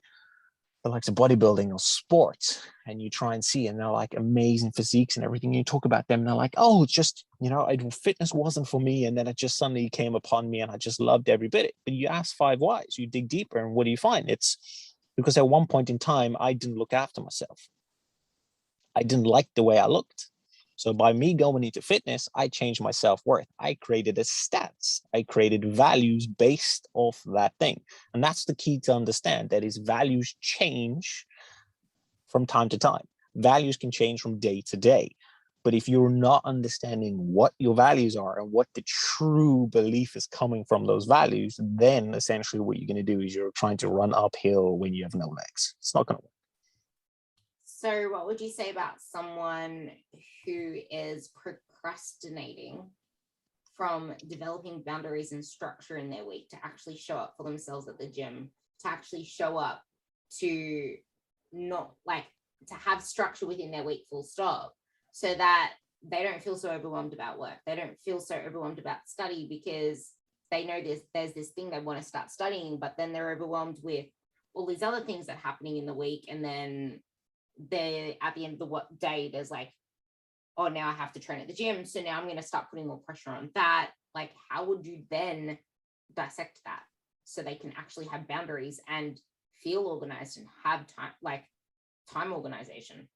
the likes of bodybuilding or sports, and you try and see, and they're like amazing physiques and everything, you talk about them and they're like, oh, it's just, you know, fitness wasn't for me, and then it just suddenly came upon me and I just loved every bit of it. But you ask 5 whys, you dig deeper, and what do you find? It's because at one point in time I didn't look after myself. I didn't like the way I looked. So by me going into fitness, I changed my self-worth. I created a stats. I created values based off that thing. And that's the key to understand, that is, values change from time to time. Values can change from day to day. But if you're not understanding what your values are and what the true belief is coming from those values, then essentially what you're going to do is you're trying to run uphill when you have no legs. It's not going to work. So what would you say about someone who is procrastinating from developing boundaries and structure in their week to actually show up for themselves at the gym, to actually show up, to not like to have structure within their week, full stop, so that they don't feel so overwhelmed about work, they don't feel so overwhelmed about study, because they know there's this thing they want to start studying, but then they're overwhelmed with all these other things that are happening in the week, and then they at the end of the day there's like, oh, now I have to train at the gym, so now I'm going to start putting more pressure on that. Like, how would you then dissect that so they can actually have boundaries and feel organized and have time, like time organization?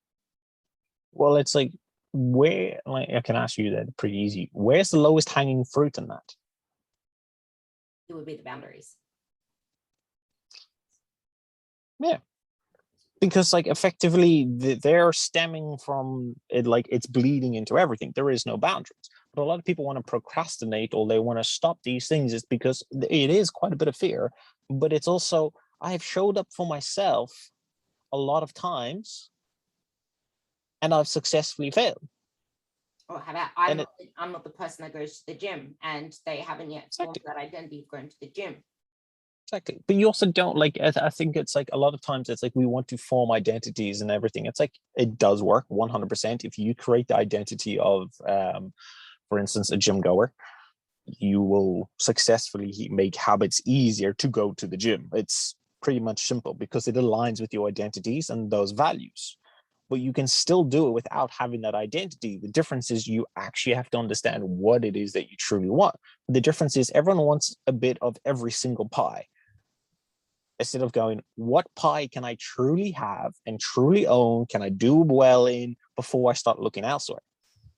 Well, it's like, where, like, I can ask you that pretty easy. Where's the lowest hanging fruit in that? It would be the boundaries. Yeah. Because like effectively they're stemming from it, like it's bleeding into everything. There is no boundaries. But a lot of people want to procrastinate, or they want to stop these things, is because it is quite a bit of fear, but it's also, I've showed up for myself a lot of times and I've successfully failed. Or how about I'm not the person that goes to the gym, and they haven't yet formed that identity of going to the gym. Exactly. But you also don't, like, I think it's like a lot of times it's like we want to form identities and everything. It's like, it does work 100% if you create the identity of, for instance, a gym goer. you will successfully make habits easier to go to the gym. It's pretty much simple because it aligns with your identities and those values. But you can still do it without having that identity. The difference is you actually have to understand what it is that you truly want. The difference is everyone wants a bit of every single pie. Instead of going, what pie can I truly have and truly own? Can I do well in before I start looking elsewhere?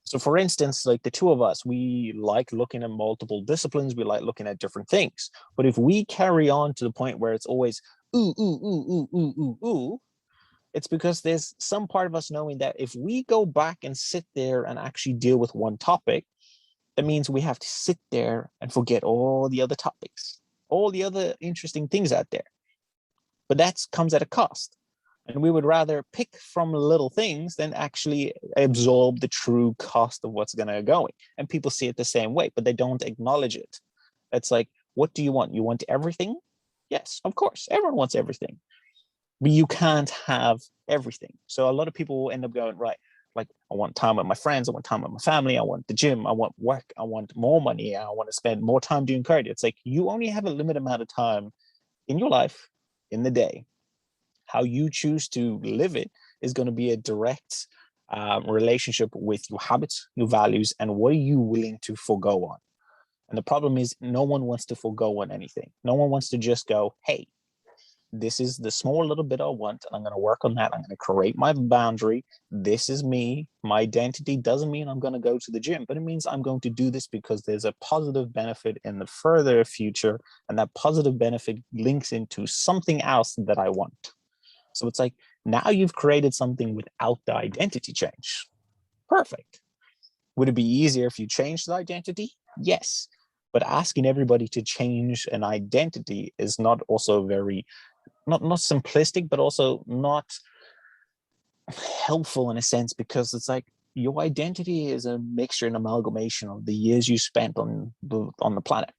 So for instance, like the two of us, we like looking at multiple disciplines. We like looking at different things. But if we carry on to the point where it's always, ooh, ooh, ooh, ooh, ooh, ooh, ooh, it's because there's some part of us knowing that if we go back and sit there and actually deal with one topic, that means we have to sit there and forget all the other topics, all the other interesting things out there. But that comes at a cost. And we would rather pick from little things than actually absorb the true cost of what's going to go. And people see it the same way, but they don't acknowledge it. It's like, what do you want? You want everything? Yes, of course. Everyone wants everything. But you can't have everything. So a lot of people will end up going, right, like I want time with my friends, I want time with my family, I want the gym, I want work, I want more money, I want to spend more time doing cardio. It's like you only have a limited amount of time in your life, in the day. How you choose to live it is going to be a direct relationship with your habits, your values, and what are you willing to forego on. And the problem is no one wants to forego on anything. No one wants to just go, hey, this is the small little bit I want, and I'm going to work on that. I'm going to create my boundary. This is me. My identity doesn't mean I'm going to go to the gym, but it means I'm going to do this because there's a positive benefit in the further future, and that positive benefit links into something else that I want. So it's like, now you've created something without the identity change. Perfect. Would it be easier if you changed the identity? Yes. But asking everybody to change an identity is not also very, not simplistic, but also not helpful in a sense, because it's like your identity is a mixture and amalgamation of the years you spent on the planet.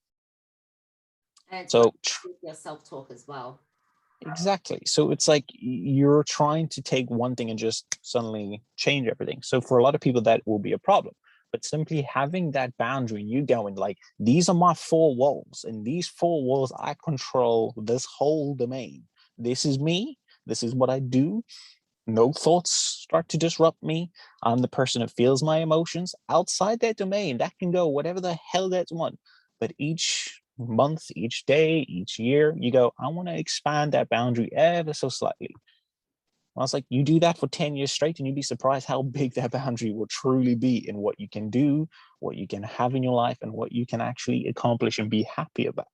And it's so your self-talk as well. Exactly. So it's like you're trying to take one thing and just suddenly change everything. So for a lot of people, that will be a problem. But simply having that boundary and you going like, these are my four walls, and these four walls, I control this whole domain. This is me. This is what I do. No thoughts start to disrupt me. I'm the person that feels my emotions. Outside that domain, that can go whatever the hell that's want. But each month, each day, each year, you go, I want to expand that boundary ever so slightly. I was like, you do that for 10 years straight, and you'd be surprised how big that boundary will truly be in what you can do, what you can have in your life, and what you can actually accomplish and be happy about.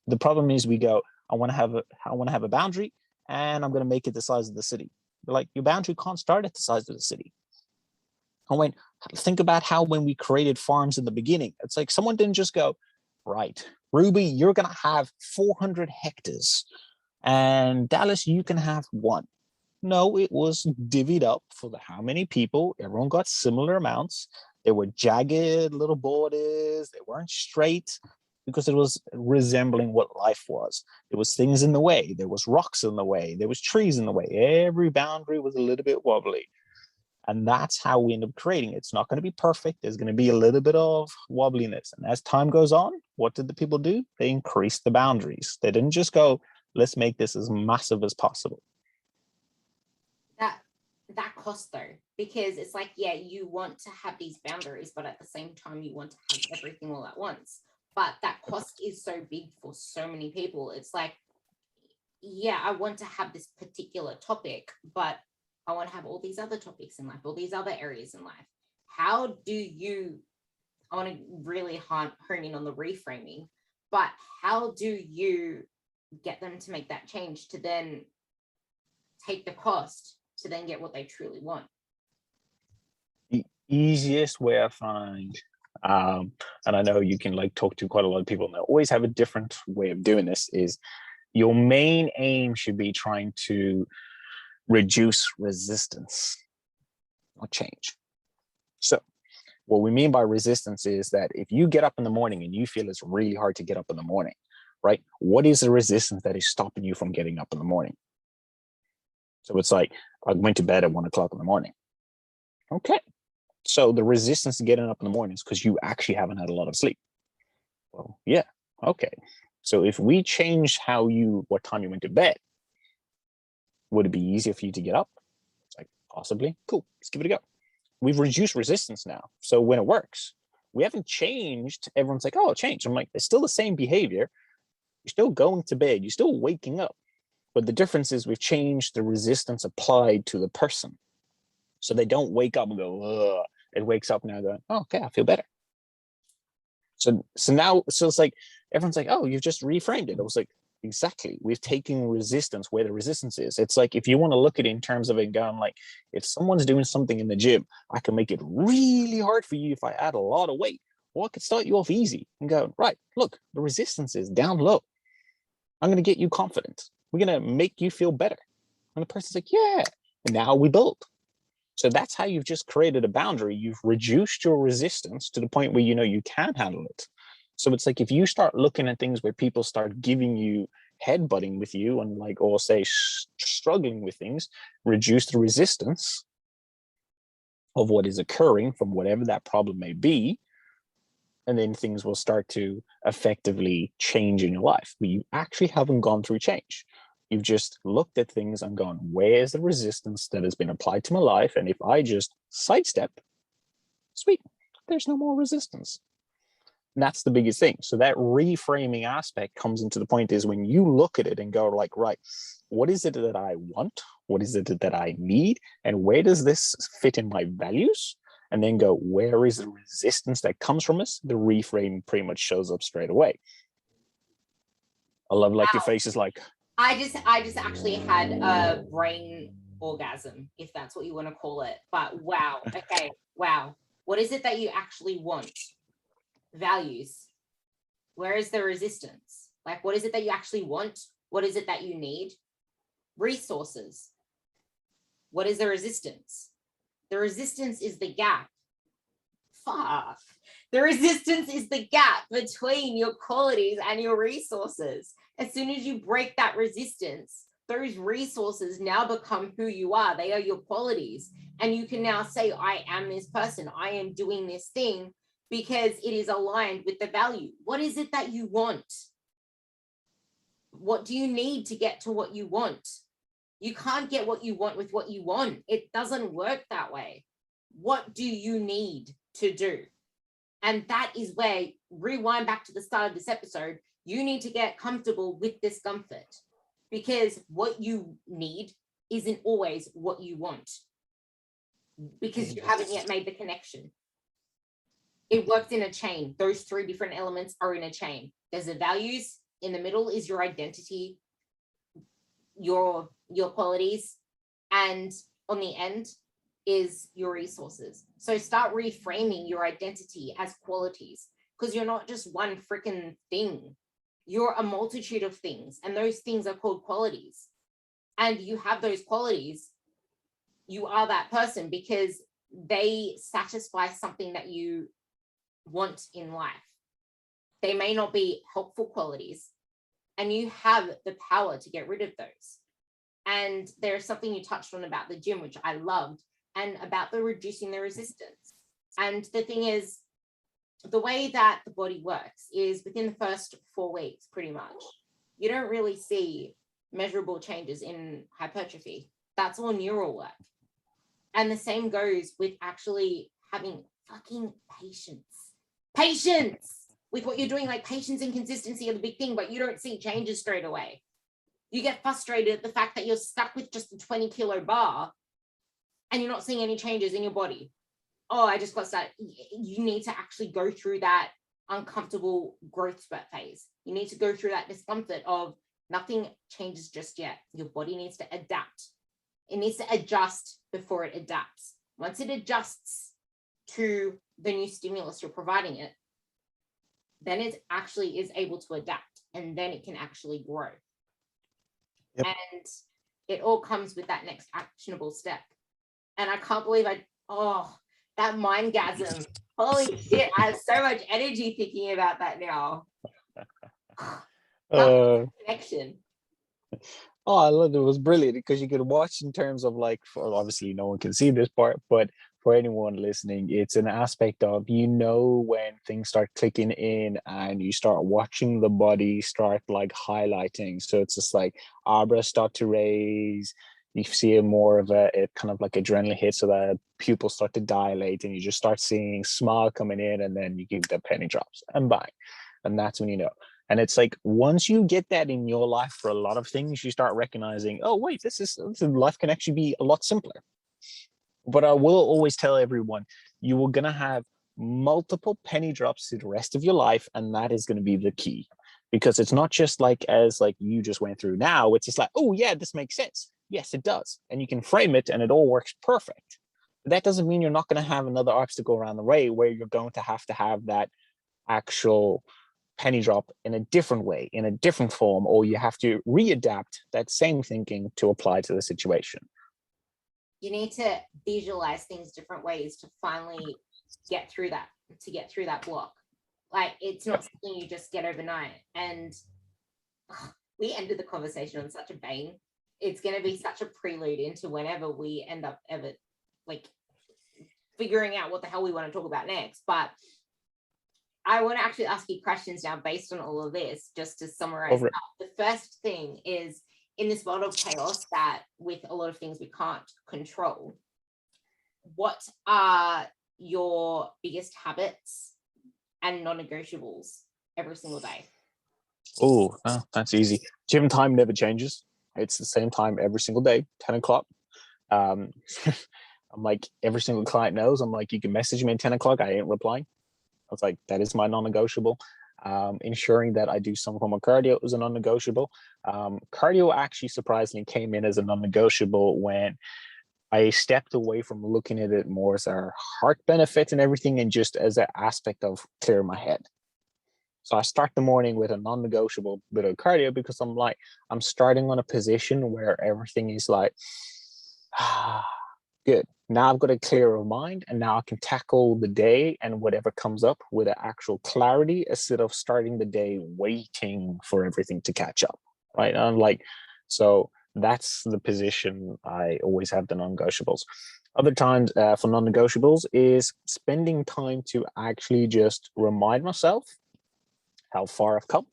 The problem is we go, I want to have a boundary, and I'm going to make it the size of the city. Like, your boundary can't start at the size of the city. Think about how when we created farms in the beginning, it's like someone didn't just go, right, Ruby, you're going to have 400 hectares, and Dallas, you can have one. No, it was divvied up for how many people. Everyone got similar amounts. They were jagged little borders. They weren't straight because it was resembling what life was. There was things in the way. There was rocks in the way. There was trees in the way. Every boundary was a little bit wobbly. And that's how we end up creating it. It's not going to be perfect. There's going to be a little bit of wobbliness. And as time goes on, what did the people do? They increased the boundaries. They didn't just go, let's make this as massive as possible. That cost though, because it's like, yeah, you want to have these boundaries, but at the same time you want to have everything all at once, but that cost is so big for so many people. It's like, yeah, I want to have this particular topic, but I want to have all these other topics in life, all these other areas in life. How do you, I want to really hone in on the reframing, but how do you get them to make that change to then take the cost to then get what they truly want? The easiest way I find, and I know you can like talk to quite a lot of people and they always have a different way of doing this, is your main aim should be trying to reduce resistance, not change. So what we mean by resistance is that if you get up in the morning and you feel it's really hard to get up in the morning, right? What is the resistance that is stopping you from getting up in the morning? So it's like, I went to bed at 1 o'clock in the morning. Okay. So the resistance to getting up in the morning is because you actually haven't had a lot of sleep. Well, yeah, okay. So if we change what time you went to bed, would it be easier for you to get up? It's like, possibly. Cool, let's give it a go. We've reduced resistance now. So when it works, we haven't changed. Everyone's like, oh, it changed. I'm like, it's still the same behavior. You're still going to bed. You're still waking up. But the difference is we've changed the resistance applied to the person. So they don't wake up and go, ugh. It wakes up now going, oh, okay, I feel better. So it's like, everyone's like, oh, you've just reframed it. I was like, exactly. We've taken resistance where the resistance is. It's like, if you want to look at it in terms of it going like, if someone's doing something in the gym, I can make it really hard for you if I add a lot of weight. Or I could start you off easy and go, right, look, the resistance is down low. I'm going to get you confident. We're going to make you feel better. And the person's like, yeah. And now we build. So that's how you've just created a boundary. You've reduced your resistance to the point where you know you can handle it. So it's like, if you start looking at things where people start giving you headbutting with you and like, or say struggling with things, reduce the resistance of what is occurring from whatever that problem may be. And then things will start to effectively change in your life. But you actually haven't gone through change. You've just looked at things and gone, where's the resistance that has been applied to my life? And if I just sidestep, sweet, there's no more resistance. And that's the biggest thing. So that reframing aspect comes into the point is when you look at it and go like, right, what is it that I want? What is it that I need? And where does this fit in my values? And then go, where is the resistance that comes from us? The reframe pretty much shows up straight away. I love like your face is like, I just actually had a brain orgasm, if that's what you want to call it. But wow, okay, wow. What is it that you actually want? Values. Where is the resistance? Like, what is it that you actually want? What is it that you need? Resources. What is the resistance? The resistance is the gap. Fuck. The resistance is the gap between your qualities and your resources. As soon as you break that resistance, those resources now become who you are. They are your qualities. And you can now say, I am this person. I am doing this thing because it is aligned with the value. What is it that you want? What do you need to get to what you want? You can't get what you want with what you want. It doesn't work that way. What do you need to do? And that is where, rewind back to the start of this episode, you need to get comfortable with discomfort, because what you need isn't always what you want, because you haven't yet made the connection. It works in a chain. Those three different elements are in a chain. There's the values, in the middle is your identity, your qualities, and on the end is your resources. So start reframing your identity as qualities, because you're not just one freaking thing. You're a multitude of things, and those things are called qualities. And you have those qualities. You are that person because they satisfy something that you want in life. They may not be helpful qualities, and you have the power to get rid of those. And there's something you touched on about the gym, which I loved, and about the reducing the resistance. And the thing is, the way that the body works is within the first 4 weeks, pretty much, you don't really see measurable changes in hypertrophy. That's all neural work. And the same goes with actually having fucking patience with what you're doing. Like, patience and consistency are the big thing, but you don't see changes straight away. You get frustrated at the fact that you're stuck with just a 20-kilo bar and you're not seeing any changes in your body. Oh, I just got started. You need to actually go through that uncomfortable growth spurt phase. You need to go through that discomfort of nothing changes just yet. Your body needs to adapt. It needs to adjust before it adapts. Once it adjusts to the new stimulus you're providing it, then it actually is able to adapt, and then it can actually grow. Yep. And it all comes with that next actionable step. And I can't believe that mindgasm. Holy shit, I have so much energy thinking about that now. Connection. Oh, I loved it. It was brilliant because you could watch in terms of like, obviously no one can see this part, but for anyone listening, it's an aspect of, you know, when things start clicking in and you start watching the body start like highlighting. So it's just like eyebrows start to raise, you see a more of a kind of like adrenaline hit, so that pupils start to dilate and you just start seeing smile coming in, and then you give the penny drops and bang. And that's when you know. And it's like, once you get that in your life for a lot of things, you start recognizing, oh, wait, life can actually be a lot simpler. But I will always tell everyone, you are going to have multiple penny drops through the rest of your life. And that is going to be the key, because it's not just like, as like you just went through now, it's just like, oh yeah, this makes sense. Yes, it does. And you can frame it and it all works perfect. But that doesn't mean you're not going to have another obstacle around the way where you're going to have that actual penny drop in a different way, in a different form, or you have to readapt that same thinking to apply to the situation. You need to visualize things different ways to finally get through that block. Like, it's not something you just get overnight. And we ended the conversation on such a bang. It's going to be such a prelude into whenever we end up ever like figuring out what the hell we want to talk about next. But I want to actually ask you questions now based on all of this, just to summarize. The first thing is, in this world of chaos that with a lot of things we can't control, what are your biggest habits and non-negotiables every single day? Oh, that's easy. Gym time never changes. It's the same time every single day, 10 o'clock. I'm like, every single client knows, I'm like, you can message me at 10 o'clock, I ain't replying. I was like, that is my non-negotiable. Ensuring that I do some form of cardio is a non-negotiable. Cardio actually surprisingly came in as a non-negotiable when I stepped away from looking at it more as a heart benefit and everything, and just as an aspect of clearing my head. So I start the morning with a non-negotiable bit of cardio, because I'm like, I'm starting on a position where everything is like, good. Now I've got a clearer mind, and now I can tackle the day and whatever comes up with an actual clarity, instead of starting the day waiting for everything to catch up, right? And like, so that's the position I always have the non-negotiables. Other times for non-negotiables is spending time to actually just remind myself how far I've come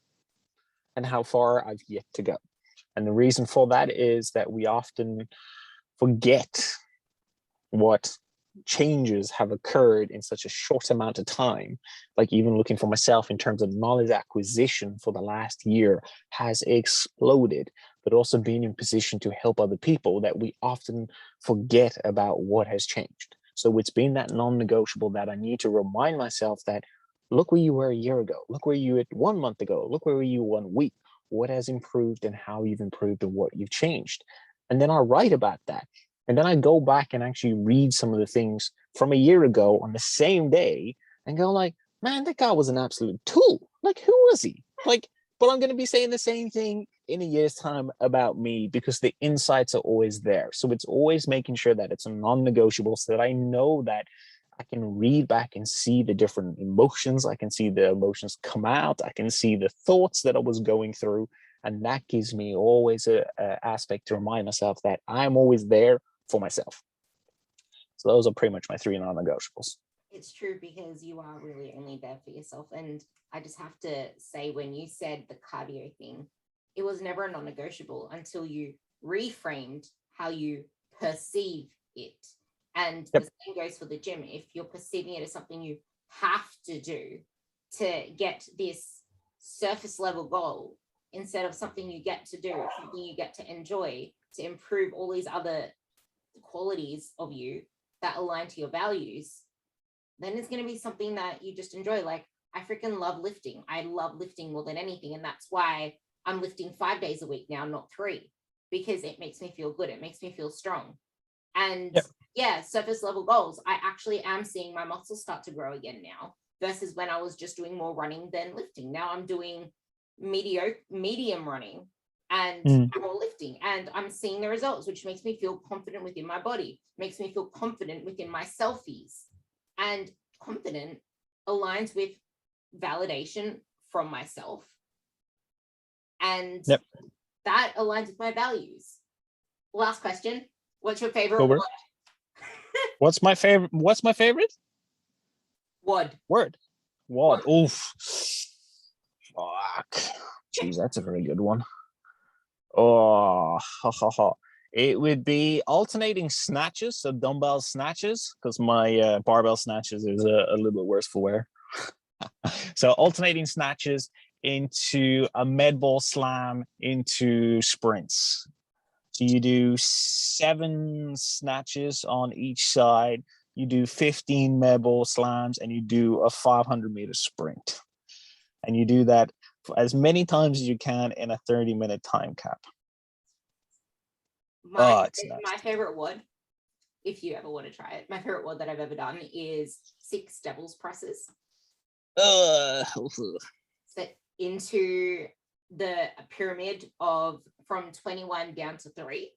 and how far I've yet to go. And the reason for that is that we often forget what changes have occurred in such a short amount of time. Like, even looking for myself in terms of knowledge acquisition for the last year has exploded, but also being in position to help other people, that we often forget about what has changed. So it's been that non-negotiable that I need to remind myself that, look where you were a year ago, look where you were 1 month ago, look where you were 1 week, what has improved and how you've improved and what you've changed. And then I write about that. And then I go back and actually read some of the things from a year ago on the same day and go like, man, that guy was an absolute tool. Like, who was he? Like, but I'm going to be saying the same thing in a year's time about me, because the insights are always there. So it's always making sure that it's a non-negotiable, so that I know that I can read back and see the different emotions. I can see the emotions come out. I can see the thoughts that I was going through. And that gives me always a aspect to remind myself that I'm always there for myself. So those are pretty much my 3 non-negotiables. It's true, because you are really only there for yourself. And I just have to say, when you said the cardio thing, it was never a non-negotiable until you reframed how you perceive it. And the same goes for the gym. If you're perceiving it as something you have to do to get this surface level goal, instead of something you get to do, something you get to enjoy to improve all these other qualities of you that align to your values, then it's going to be something that you just enjoy. Like, I freaking love lifting. I love lifting more than anything. And that's why I'm lifting 5 days a week now, not 3, because it makes me feel good. It makes me feel strong. And surface level goals, I actually am seeing my muscles start to grow again now, versus when I was just doing more running than lifting. Now I'm doing medium running and more lifting, and I'm seeing the results, which makes me feel confident within my body, makes me feel confident within my selfies, and confident aligns with validation from myself, and that aligns with my values. Last question, what's your favorite word? What's my favorite? What's my favorite Wad. word? Wad. What? Oof. Fuck. Jeez, that's a very good one. Oh, ha, ha, ha. It would be alternating snatches, so dumbbell snatches, because my barbell snatches is a little bit worse for wear. So alternating snatches into a med ball slam into sprints. So you do 7 snatches on each side, you do 15 med ball slams, and you do a 500-meter sprint. And you do that as many times as you can in a 30-minute time cap. My favorite WOD, if you ever want to try it, my favorite WOD that I've ever done is 6 devil's presses. So into the pyramid of from 21 down to 3,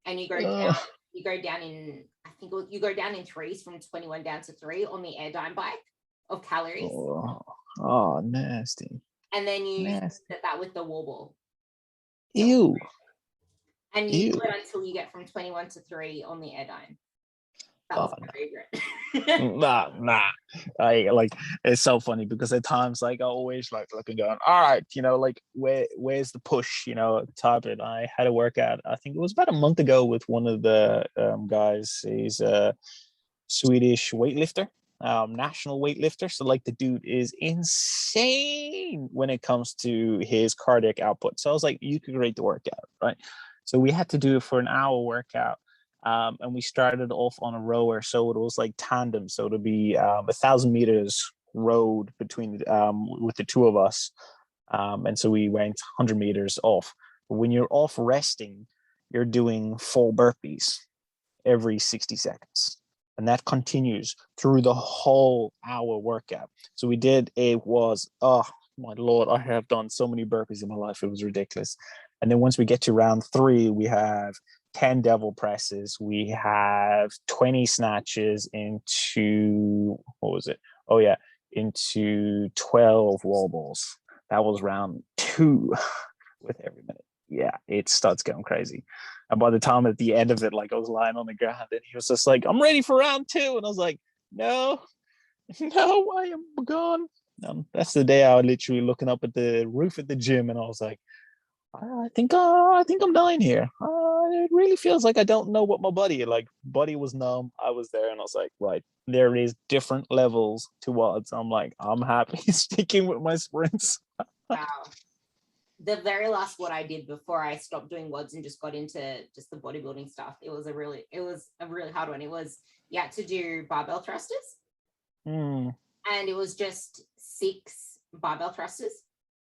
and you go down. You go down in, I think you go down in 3s from 21 down to 3 on the Airdyne bike of calories. Oh, nasty. And then you set that with the wall ball. Ew. And you do it until you get from 21 to 3 on the Airdyne. That was my favorite. nah. I like, it's so funny because at times like I always like looking going, all right, like where's the push, type it. I had a workout, I think it was about a month ago with one of the guys. He's a Swedish weightlifter, national weightlifter. So like the dude is insane when it comes to his cardiac output. So I was like, you could rate the workout, right? So we had to do it for an hour workout. And we started off on a rower, so it was like tandem. So it'll be 1,000 meters rowed between with the two of us, and so we went 100 meters off. But when you're off resting, you're doing 4 burpees every 60 seconds, and that continues through the whole hour workout. So we did. It was, oh my lord, I have done so many burpees in my life. It was ridiculous. And then once we get to round 3, we have 10 devil presses. We have 20 snatches into, what was it? Oh yeah, into 12 wall balls. That was round 2 with every minute. Yeah, it starts going crazy. And by the time at the end of it, like I was lying on the ground and he was just like, I'm ready for round 2. And I was like, no, I am gone. That's the day I was literally looking up at the roof at the gym and I was like, I think I'm dying here. It really feels like I don't know what my body was numb. I was there and I was like, right, there is different levels to WODs. I'm like, I'm happy sticking with my sprints. Wow. The very last WOD I did before I stopped doing WODs and just got into just the bodybuilding stuff, it was a really hard one. It was, you had to do barbell thrusters. And it was just 6 barbell thrusters.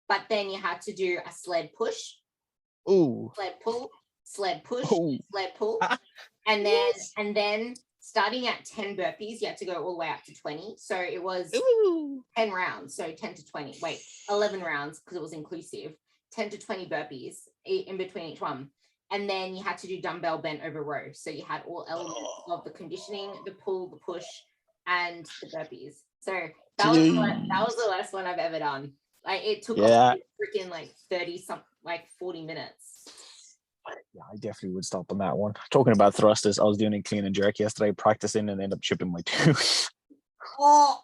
But then you had to do a sled push, sled pull, sled push, sled pull, and then starting at 10 burpees, you had to go all the way up to 20. So it was 10 rounds, so 10 to 20. Wait, 11 rounds because it was inclusive. 10 to 20 burpees in between each one, and then you had to do dumbbell bent over row. So you had all elements of the conditioning, the pull, the push, and the burpees. So that was the last one I've ever done. Like it took freaking like 40 minutes. Yeah, I definitely would stop on that one. Talking about thrusters, I was doing a clean and jerk yesterday, practicing, and ended up chipping my tooth. Oh.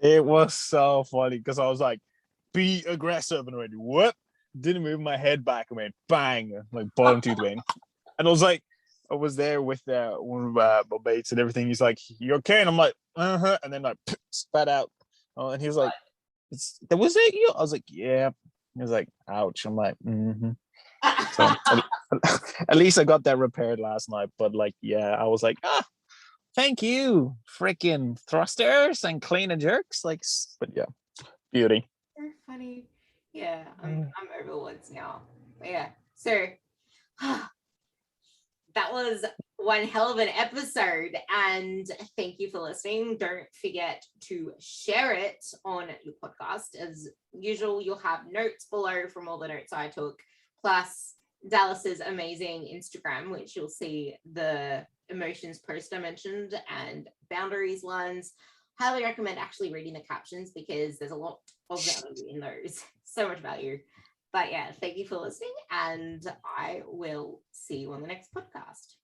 It was so funny because I was like, be aggressive, and I went, what? Didn't move my head back and went bang, like bottom tooth went. And I was like, I was there with one of my mates and everything. He's like, you okay? And I'm like, uh-huh. And then like spat out. And he was like, was it you? I was like, yeah. He was like, ouch. I'm like, mm-hmm. So at least I got that repaired last night. But like, yeah, I was like, thank you, freaking thrusters and clean and jerks. Like, but yeah, beauty. They're funny. Yeah, I'm over WODs now. But yeah, so that was one hell of an episode, and thank you for listening. Don't forget to share it on your podcast. As usual, you'll have notes below from all the notes I took, plus Dallas's amazing Instagram, which you'll see the emotions post I mentioned and boundaries ones. Highly recommend actually reading the captions because there's a lot of value in those. So much value. But yeah, thank you for listening, and I will see you on the next podcast.